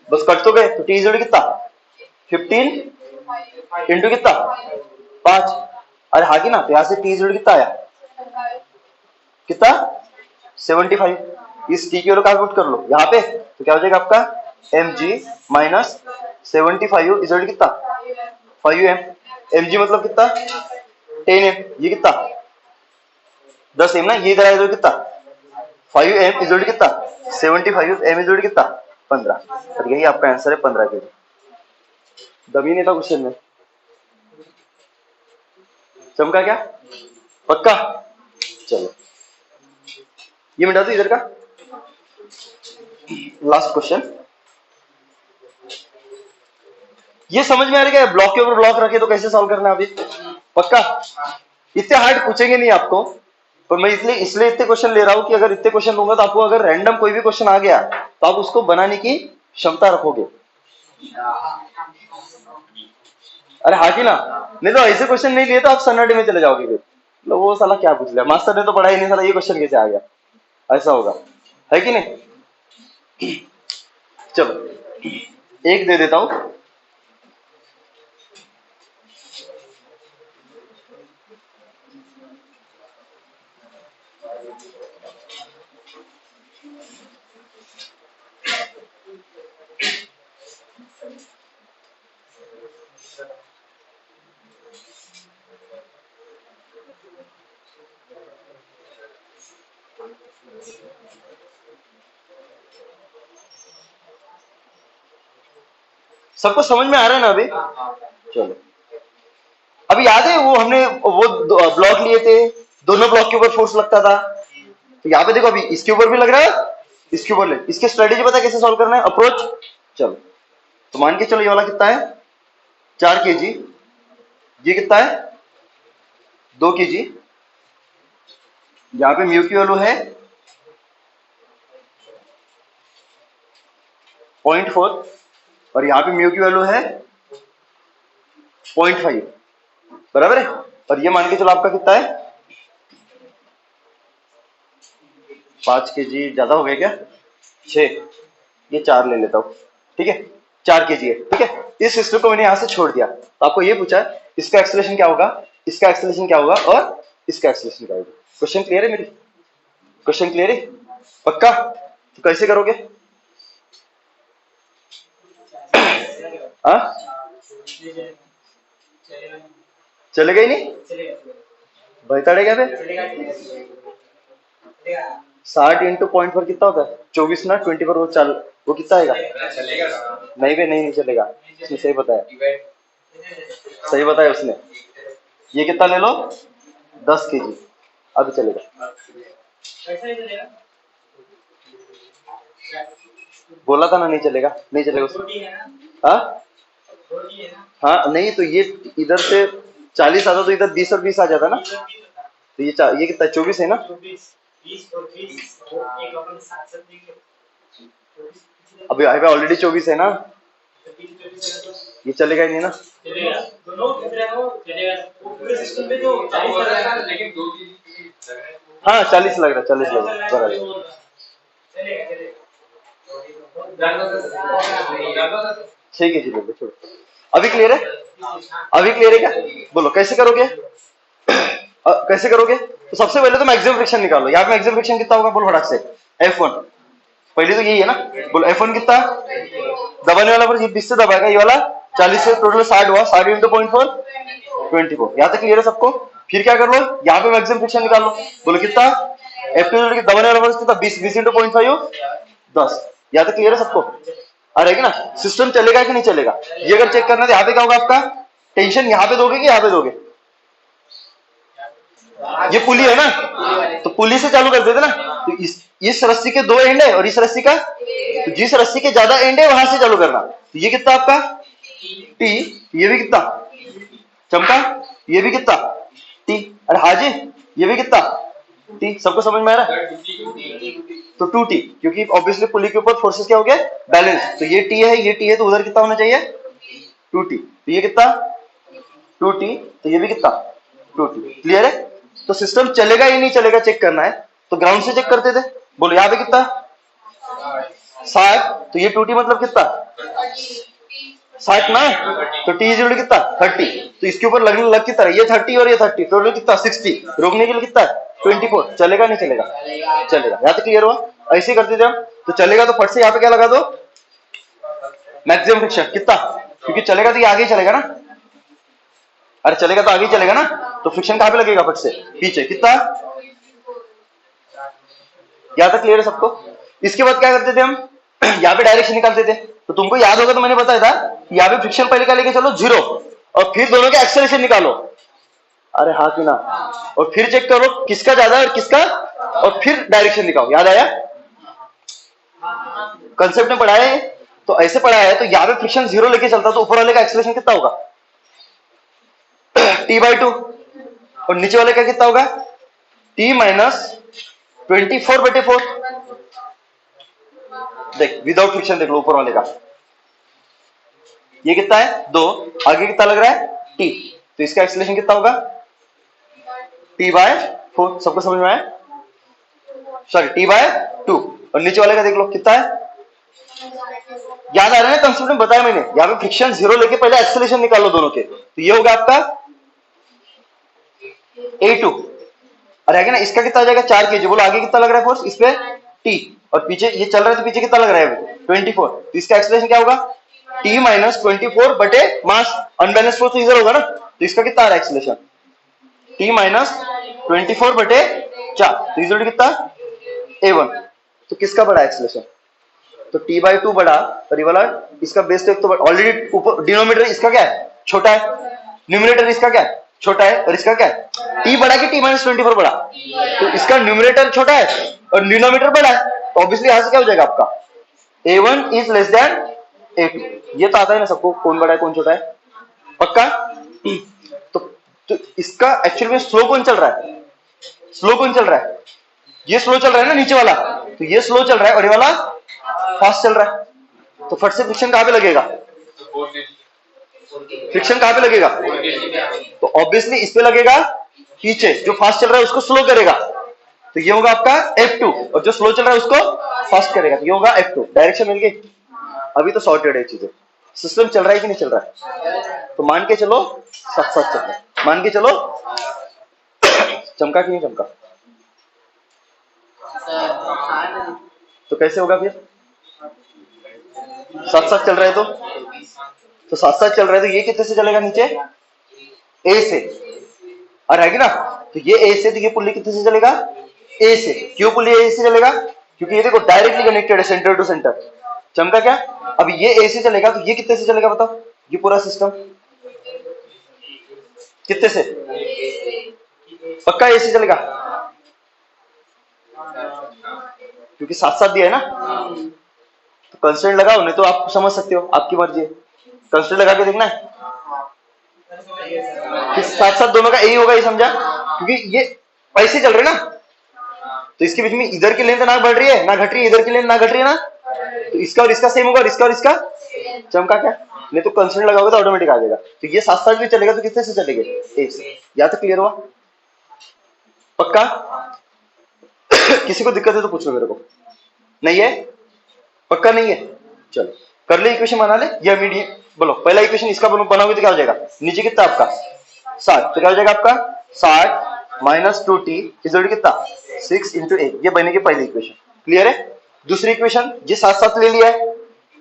बस कट तो गए। तो टी इज कितना 15 इंटू कितना 5। अरे हाँ की ना, तो यहां से टी इज कितना आया, कितना 75। इस टी की वैल्यू पुट कर लो यहाँ पे, तो क्या हो जाएगा आपका mg माइनस 75 इज कितना 5m। mg मतलब कितना 10m, ये कितना 10m ना, ये इधर आया तो कितना 5m इज कितना 75, m इज कितना 15। और यही आपका आंसर है 15 kg। दमी नहीं था क्वेश्चन में, चमका क्या पक्का? चलो ये मिटा दो इधर का। लास्ट क्वेश्चन, ये समझ में आ रहा है क्या? ब्लॉक के ऊपर ब्लॉक रखे तो कैसे सॉल्व करना है अभी? पक्का इतने हार्ड पूछेंगे नहीं आपको, पर मैं इसलिए इतने क्वेश्चन ले रहा हूं कि अगर इतने क्वेश्चन लूंगा तो आपको अगर रैंडम कोई भी क्वेश्चन आ गया तो आप उसको बनाने की क्षमता रखोगे। अरे हाँ कि ना, नहीं तो ऐसे क्वेश्चन नहीं लिए तो आप सन्नाटे में चले जाओगे फिर, लो वो साला क्या पूछ लिया, मास्टर ने तो पढ़ा ही नहीं, साला ये क्वेश्चन कैसे आ गया, ऐसा होगा, है कि नहीं? चलो एक दे देता हूं। सबको समझ में आ रहा है ना अभी? चलो अभी याद है वो हमने वो ब्लॉक लिए थे, दोनों ब्लॉक के ऊपर फोर्स लगता था, तो यहाँ पे देखो अभी इसके ऊपर भी लग रहा है, इसके ऊपर ले, इसके स्ट्रेटेजी पता है कैसे सॉल्व करना है, अप्रोच। चलो तो मान के चलो ये वाला कितना है 4 kg, ये कितना है 2 kg, यहाँ पे म्यू की वैल्यू है 0.4 और यहाँ पे म्यू की वैल्यू है 0.5, बराबर है। और ये मान के चलो आपका कितना है 5 kg, ज्यादा हो गया क्या 6, ये 4 ले लेता हूं, ठीक है 4 kg है, ठीक है। इस सिस्टम को मैंने यहां से छोड़ दिया, तो आपको ये पूछा इसका एक्सेलरेशन क्या होगा, इसका एक्सेलरेशन क्या होगा और इसका एक्सेलरेशन क्या होगा। क्वेश्चन क्लियर है मेरी? क्वेश्चन क्लियर है पक्का? तो कैसे करोगे? हाँ चलेगा ही नहीं, भयताड़े क्या पे 60 इंटू 0.4 कितना होता है 24 ना, 20 पर वो चल, वो कितना आएगा? नहीं बे नहीं चलेगा, उसने सही बताया, सही बताया उसने। ये कितना ले लो 10 kg, अभी चलेगा, बोला था ना नहीं चलेगा, नहीं चलेगा उसने। हाँ हाँ नहीं तो ये इधर से 40 आता तो इधर 20 और 20 आ जाता ना, तो ये कितना 24 है ना, अभी ऑलरेडी 24 है ना, ये चलेगा ही नहीं ना, हाँ 40 लग रहा है, 40 लग रहा है बराबर, 6 kg ले लो, छोड़ो। अभी क्लियर है? अभी क्लियर है क्या? बोलो कैसे करोगे? कैसे करोगे? तो सबसे पहले तो मैक्सिमम फ्रिक्शन निकालो, यहाँ पे मैक्सिमम फ्रिक्शन कितना होगा बोलो फटाक से, F1, पहले तो यही है ना, बोलो F1 कितना, दबाने वाला पर 20 से दबाएगा, ये वाला 40 से, टोटल 60 हुआ, 60 इंटू 0.4 24, यहाँ तक क्लियर है सबको? फिर क्या कर लो, यहाँ पे मैक्सिमम फ्रिक्शन निकाल लो, बोलो कितना, F2 दबाने वाला पर कितना 20 इंटू 0.5 10, यहाँ तक क्लियर है सबको? आ रहेगी ना? सिस्टम चलेगा कि नहीं चलेगा, ये अगर चेक करना है यहाँ पे क्या होगा आपका, टेंशन यहाँ पे दोगे कि यहाँ पे दोगे, ये पुली है ना, तो पुली से चालू कर देते ना, तो इस रस्सी के 2 एंड है और इस रस्सी का, तो जिस रस्सी के ज्यादा एंड है वहां से चालू करना, तो ये कितना आपका टी, ये भी कितना चमका, ये भी कितना टी, अरे हाजी ये भी कितना टी, सबको समझ में आ रहा है? तो 2T, क्योंकि ऑब्वियसली पुली के ऊपर फोर्सेस क्या हो गया बैलेंस, तो ये टी है ये टी है, तो उधर कितना होना चाहिए 2T, तो ये कितना 2T, तो ये भी कितना 2T, क्लियर है? तो सिस्टम चलेगा ही नहीं चलेगा चेक करना है, तो ग्राउंड से चेक करते थे, बोलो यहाँ पे कितना 60, तो ये 2T मतलब कितना 60 ना, तो T इज कितना 30, तो इसके ऊपर लगने लग कितना ये 30 और ये 30, टोटल कितना 60, रोकने के लिए कितना 24, चलेगा नहीं चलेगा? चलेगा, यहाँ तक क्लियर हुआ? ऐसे करते थे हम, तो चलेगा तो फट से यहाँ पे क्या लगा दो मैक्सिमम फ्रिक्शन कितना, क्योंकि चलेगा तो ये आगे ही चलेगा ना, अरे चलेगा तो आगे ही चलेगा ना, तो फ्रिक्शन कहाँ पे लगेगा फट से पीछे, कितना, यहाँ तक क्लियर है सबको? इसके बाद क्या करते थे हम यहाँ पे डायरेक्शन निकालते थे, तो तुमको याद होगा तो मैंने बताया था यहाँ पे फ्रिक्शन पहले क्या लेके चलो 0 और फिर दोनों के एक्सेलरेशन निकालो, अरे हाँ कि ना, और फिर चेक करो किसका ज्यादा है और किसका, और फिर डायरेक्शन निकालो, याद आया? कंसेप्ट में पढ़ाया है, तो ऐसे पढ़ा है, तो यहाँ पे फ्रिक्शन 0 लेके चलता तो ऊपर वाले का एक्सेलरेशन कितना होगा? t/2। और नीचे वाले का कितना होगा? t minus 24/4। देख विदाउट फ्रिक्शन देख लो ऊपर वाले का, ये कितना है? 2। आगे कितना लग रहा है? t। तो इसका एक्सेलरेशन कितना होगा? t/4। सबको समझ में आया? Sorry t/2। और नीचे वाले का देख लो कितना है? याद आ रहा है ना कंसेप्ट में बताया मैंने, यहाँ पे फ्रिक्शन 0 लेके पहले एक्सेलरेशन निकालो दोनों के, तो ये होगा आपका a2। और आगे ना इसका कितना आ जाएगा? 4 kg। बोलो आगे कितना लग रहा है फोर्स इस पे? t। और पीछे ये चल रहा है तो पीछे कितना लग रहा है? 24। तो इसका एक्सेलरेशन क्या होगा? t माइनस 24 बटे मास। अनबैलेंस फोर्स तो इधर होगा ना, तो इसका कितना आ रहा है एक्सेलरेशन? t माइनस 24 बटे 4। तो इधर कितना? a1। तो किसका बड़ा एक्सेलरेशन? तो t/2 बड़ा, और ये वाला इसका बेस तो एक तो ऑलरेडी ऊपर डिनोमिनेटर इसका क्या है? छोटा है। न्यूमरेटर इसका क्या है? छोटा है। और इसका क्या है? t बड़ा कि t माइनस 24 बड़ा? तो इसका न्यूमरेटर छोटा है और डिनोमिनेटर बड़ा है, तो ऑब्वियसली यहां से क्या हो जाएगा आपका? a1 is less than a2। ये तो आता है ना सबको, कौन बड़ा है कौन छोटा है, पक्का? तो इसका एक्चुअली में स्लो कौन चल रहा है? स्लो कौन चल रहा है? ये स्लो चल रहा है ना नीचे वाला, तो ये स्लो चल रहा है और ये वाला फास्ट चल रहा है। तो फट से फ्रिक्शन कहां पे लगेगा? फ्रिक्शन कहां पे लगेगा? तो ऑब्वियसली इस पे लगेगा पीछे, जो फास्ट चल रहा है उसको स्लो करेगा, तो ये होगा आपका F2। और जो स्लो चल रहा है उसको फास्ट करेगा, तो ये होगा F2। डायरेक्शन मिल गई। अभी तो सॉर्टेड है चीजें। सिस्टम चल रहा है कि नहीं चल रहा है? तो मान के चलो साथ साथ चल रहा है। मान के चलो चमका कि नहीं चमका? तो कैसे होगा फिर? साथ साथ चल रहा है तो साथ साथ चल रहा है, तो ये कितने से चलेगा नीचे? ए से। और है ना, तो ये ए से, तो ये पुल्ली कितने से चलेगा? ए से। क्यों पुल्ली ए से चलेगा? क्योंकि ये देखो डायरेक्टली कनेक्टेड है सेंटर टू सेंटर। चमका क्या? अब ये ए से चलेगा तो ये कितने से चलेगा बताओ? ये पूरा सिस्टम कितने से? पक्का ए से चलेगा, क्योंकि साथ साथ दिया है ना। तो कंस्टेंट लगाओ, नहीं तो आप समझ सकते हो, आपकी मर्जी है। कंस्टेंट लगा के देखना है कि साथ साथ दोनों का ए ही होगा, ये समझा? क्योंकि ये ऐसे चल रहे ना, तो इसके बीच में इधर की लेंथ ना बढ़ रही है ना घट रही है, इधर की लेंथ ना घट रही है ना, तो इसका और इसका सेम होगा और इसका चमका क्या? नहीं तो कंस्टेंट लगाओगे तो ऑटोमेटिक आ जाएगा। तो ये साथ साथ भी चलेगा, तो कितने से चलेंगे? ए से। या तो क्लियर हुआ? पक्का? किसी को दिक्कत है तो पूछ लो मेरे को। नहीं है? पक्का नहीं है? चलो कर ले, इक्वेशन बना ले। या मीडियम बोलो, पहला इक्वेशन इसका बनाओगे तो क्या हो जाएगा? नीचे कितना आपका? 60। तो क्या हो जाएगा आपका? 60 माइनस 2t इक्वल टू कितना? 6 इंटू ए। ये बनेगी पहली इक्वेशन। क्लियर है? दूसरी इक्वेशन ये साथ साथ ले लिया है,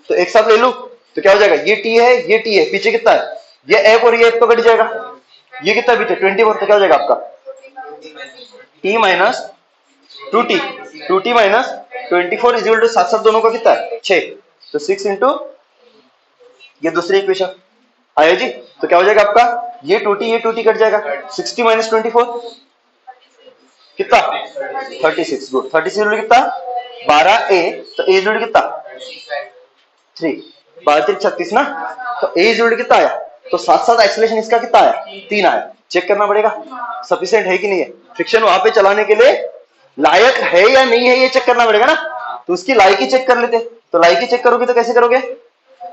तो एक साथ ले लो, तो क्या हो जाएगा? ये t है, ये t है, पीछे कितना है? ये f और ये f तो कट जाएगा। ये कितना पीछे? 24। तो क्या हो जाएगा आपका? t minus 2t minus 24 is equal to साथ साथ दोनों का कितना है? 6। तो 6 इंटू ये दूसरी इक्वेशन आया जी। तो क्या हो जाएगा आपका? ये 2t कट जाएगा। 60 माइनस 24 कितना? 36। गुड। 36 कितना? 12a। तो a जुड़ कितना? 3। 12 36 ना, तो a जुड़ कितना आया? तो साथ साथ एक्सेलरेशन इसका कितना आया? 3 आया। चेक करना पड़ेगा सफिशिएंट है कि नहीं है। फ्रिक्शन वहां पे चलाने के लिए लायक है या नहीं है, ये चेक करना पड़ेगा ना। तो उसकी लायकी चेक कर लेते। तो लायकी चेक करोगे तो कैसे करोगे?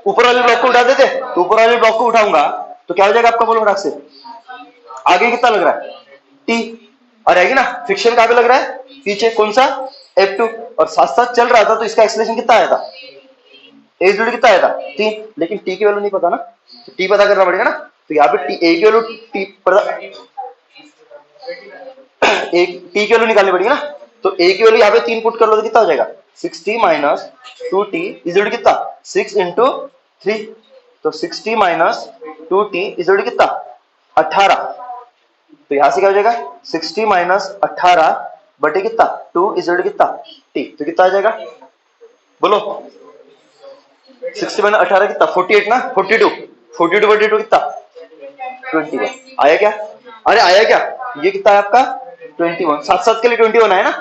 ऊपर वाले ब्लॉक को उठा देते, तो ऊपर वाले ब्लॉक को उठाऊंगा तो क्या हो जाएगा आपका? बोलो फटाक से। आगे कितना लग रहा है? टी। और आएगी ना, फ्रिक्शन कहां पे लग रहा है? पीछे। कौन सा? F2। और साथ साथ चल रहा था, तो इसका एक्सेलरेशन कितना आया था? ए जुड़ कितना आया था? 3। लेकिन टी की वैल्यू नहीं पता ना, तो टी पता करना पड़ेगा ना। तो यहाँ पे टी ए की वैल्यू टी की वैल्यू निकालनी पड़ेगी ना। तो ए की वैल्यू यहाँ पे 3 पुट कर लो तो कितना हो जाएगा? 60 माइनस 2t इज कितना? 6 इंटू 3। तो 60 माइनस 2t इज कितना? 18। तो यहां से क्या हो जाएगा? 60 माइनस 18 बटे कितना? 2 इज कितना? t। तो कितना आ जाएगा? बोलो। 60 माइनस 18 कितना? 48 ना। 42 बटे 2 कितना? 21। आया क्या? अरे आया क्या? ये कितना है आपका? 21। साथ साथ के लिए 21 आया ना,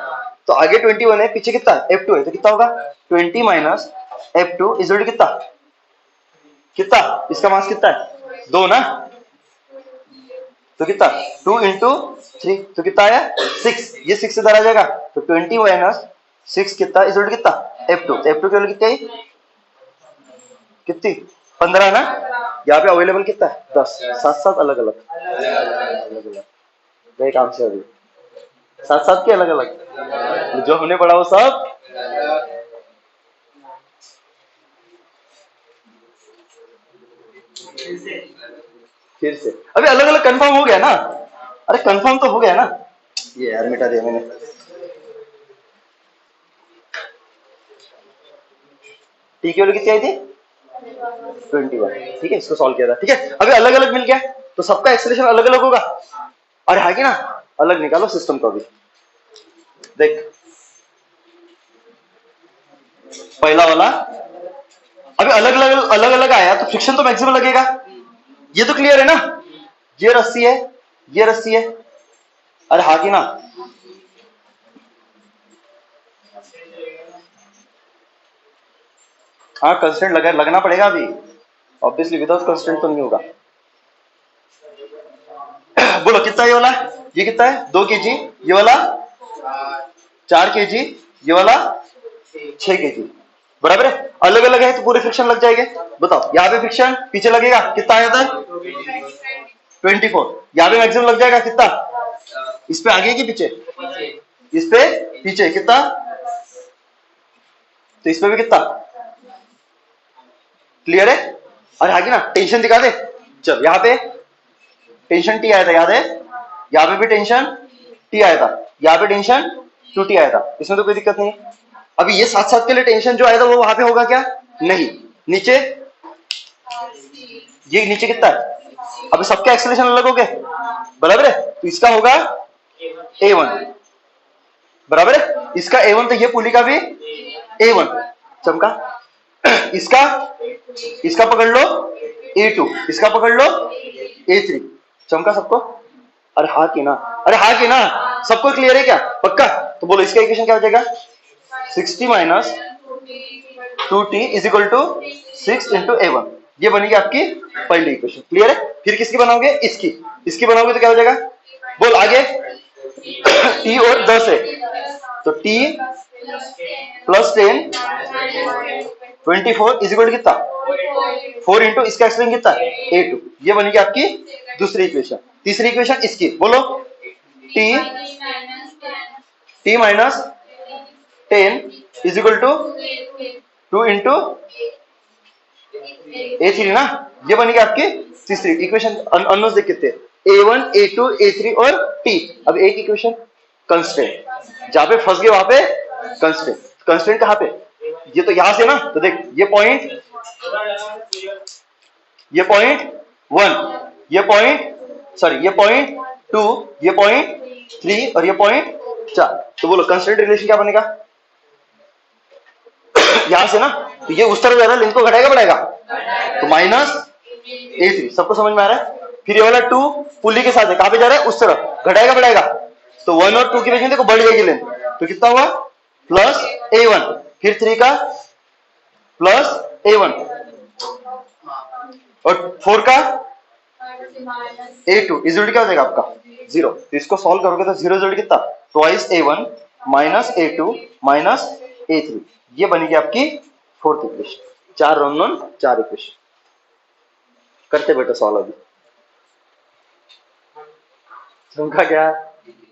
तो आगे 21 है, पीछे कितना? F2 है, तो कितना होगा? 20 minus F2 is equal to कितना कितना, इसका मास कितना है 2 ना, तो कितना 2 इंटू 3 तो कितना आया 6, ये 6 इधर आ जाएगा तो 20 माइनस 6 कितना इज इक्वल टू कितना F2, तो F2 की वैल्यू कितनी आई कितनी 15 ना, यहाँ पे अवेलेबल कितना है 10, साथ साथ अलग अलग अलग अलग वही काम से अभी साथ साथ के अलग अलग जो हमने पढ़ा वो सब फिर से अभी अलग अलग कंफर्म हो गया ना, अरे कंफर्म तो हो गया ना, ये यार मिटा दिया मैंने, टी की वैल्यू कितनी आई थी 21, ठीक है इसको सॉल्व किया था, ठीक है अभी अलग अलग मिल गया तो सबका एक्सेलरेशन अलग अलग होगा, और है कि ना अलग निकालो सिस्टम को भी, देख पहला वाला अभी अलग अलग आया तो फ्रिक्शन तो मैक्सिमम लगेगा, ये तो क्लियर है ना, ये रस्सी है ये रस्सी है, अरे हाँ कि ना, हाँ कंस्टेंट लगना पड़ेगा अभी, ऑब्वियसली विदाउट कंस्टेंट तो नहीं होगा। बोलो कितना ये वाला, ये कितना है 2 kg, ये वाला 4 kg, ये वाला 6 kg, बराबर है, अलग अलग है तो पूरे फ्रिक्शन लग जाएंगे, बताओ यहाँ पे फ्रिक्शन पीछे लगेगा कितना आया था 24, यहाँ पे मैक्सिमम लग जाएगा कितना, इस पे आगे कि पीछे, इस पे पीछे कितना, तो इस पे भी कितना, क्लियर है, और आगे ना टेंशन दिखा दे, चल यहाँ पे टेंशन टी आया था याद है, यहाँ पे भी टेंशन टी आया था, यहाँ पे टेंशन 2t आया था, इसमें तो कोई दिक्कत नहीं है, अभी ये साथ साथ के लिए टेंशन जो आया था वो वहां पे होगा क्या, नहीं, नीचे ये नीचे कितना है, अभी सबके एक्सेलरेशन अलग हो गए, बराबर है, तो इसका होगा A1, बराबर है, इसका A1 तो ये पुली का भी A1 चमका, इसका इसका पकड़ लो A2, इसका पकड़ लो A3 चमका सबको, अरे हाँ की ना, अरे हाँ की ना, सबको क्लियर है क्या पक्का, तो बोलो इसका इक्वेशन क्या हो जाएगा 60 minus 2t is equal to 6 into A1, ये बनेगी आपकी पहली इक्वेशन, क्लियर है, फिर किसकी बनाओगे इसकी बनाओगे तो क्या हो जाएगा, बोल आगे t और 10 है तो t plus 10 24 is equal to कितना 4 इंटू इसका एक्सप्लेन कितना A2, ये बनेगी आपकी दूसरी इक्वेशन, तीसरी इक्वेशन इसकी बोलो t minus 10 is equal to 2 into A3 ना, ये बनेगी आपकी तीसरी इक्वेशन, अननोन्स देख कितने A1 A2 A3 और T, अब एक इक्वेशन कंस्टेंट, जहां पे फंस गए वहां पे कंस्टेंट कहां पे, ये तो यहां से ना, तो देख ये पॉइंट 1, ये पॉइंट सॉरी ये पॉइंट 2, ये पॉइंट 3 और ये पॉइंट 4, तो बोलो कंस्टेंट रिलेशन क्या बनेगा यहां से ना, तो ये उस तरफ जा रहा है, लिंक को घटाएगा बढ़ाएगा, तो माइनस A3, सबको समझ में आ रहा है, फिर ये वाला 2 पुली के साथ है, कहां पे जा रहा है उस तरफ, घटाएगा बढ़ाएगा, तो 1 और 2 की वजह देखो बढ़ जाएगी लेंथ, तो कितना हुआ प्लस A1, फिर 3 का प्लस A1 और 4 का A2 इज क्या हो जाएगा आपका 0, तो इसको सॉल्व करोगे तो 0 जोड़ कितना twice A1 minus A2 minus A3, ये बनेगी आपकी फोर्थ इक्वेशन, 4 अननोन 4 इक्वेशन, करते बेटा सॉल्व अभी, समझा क्या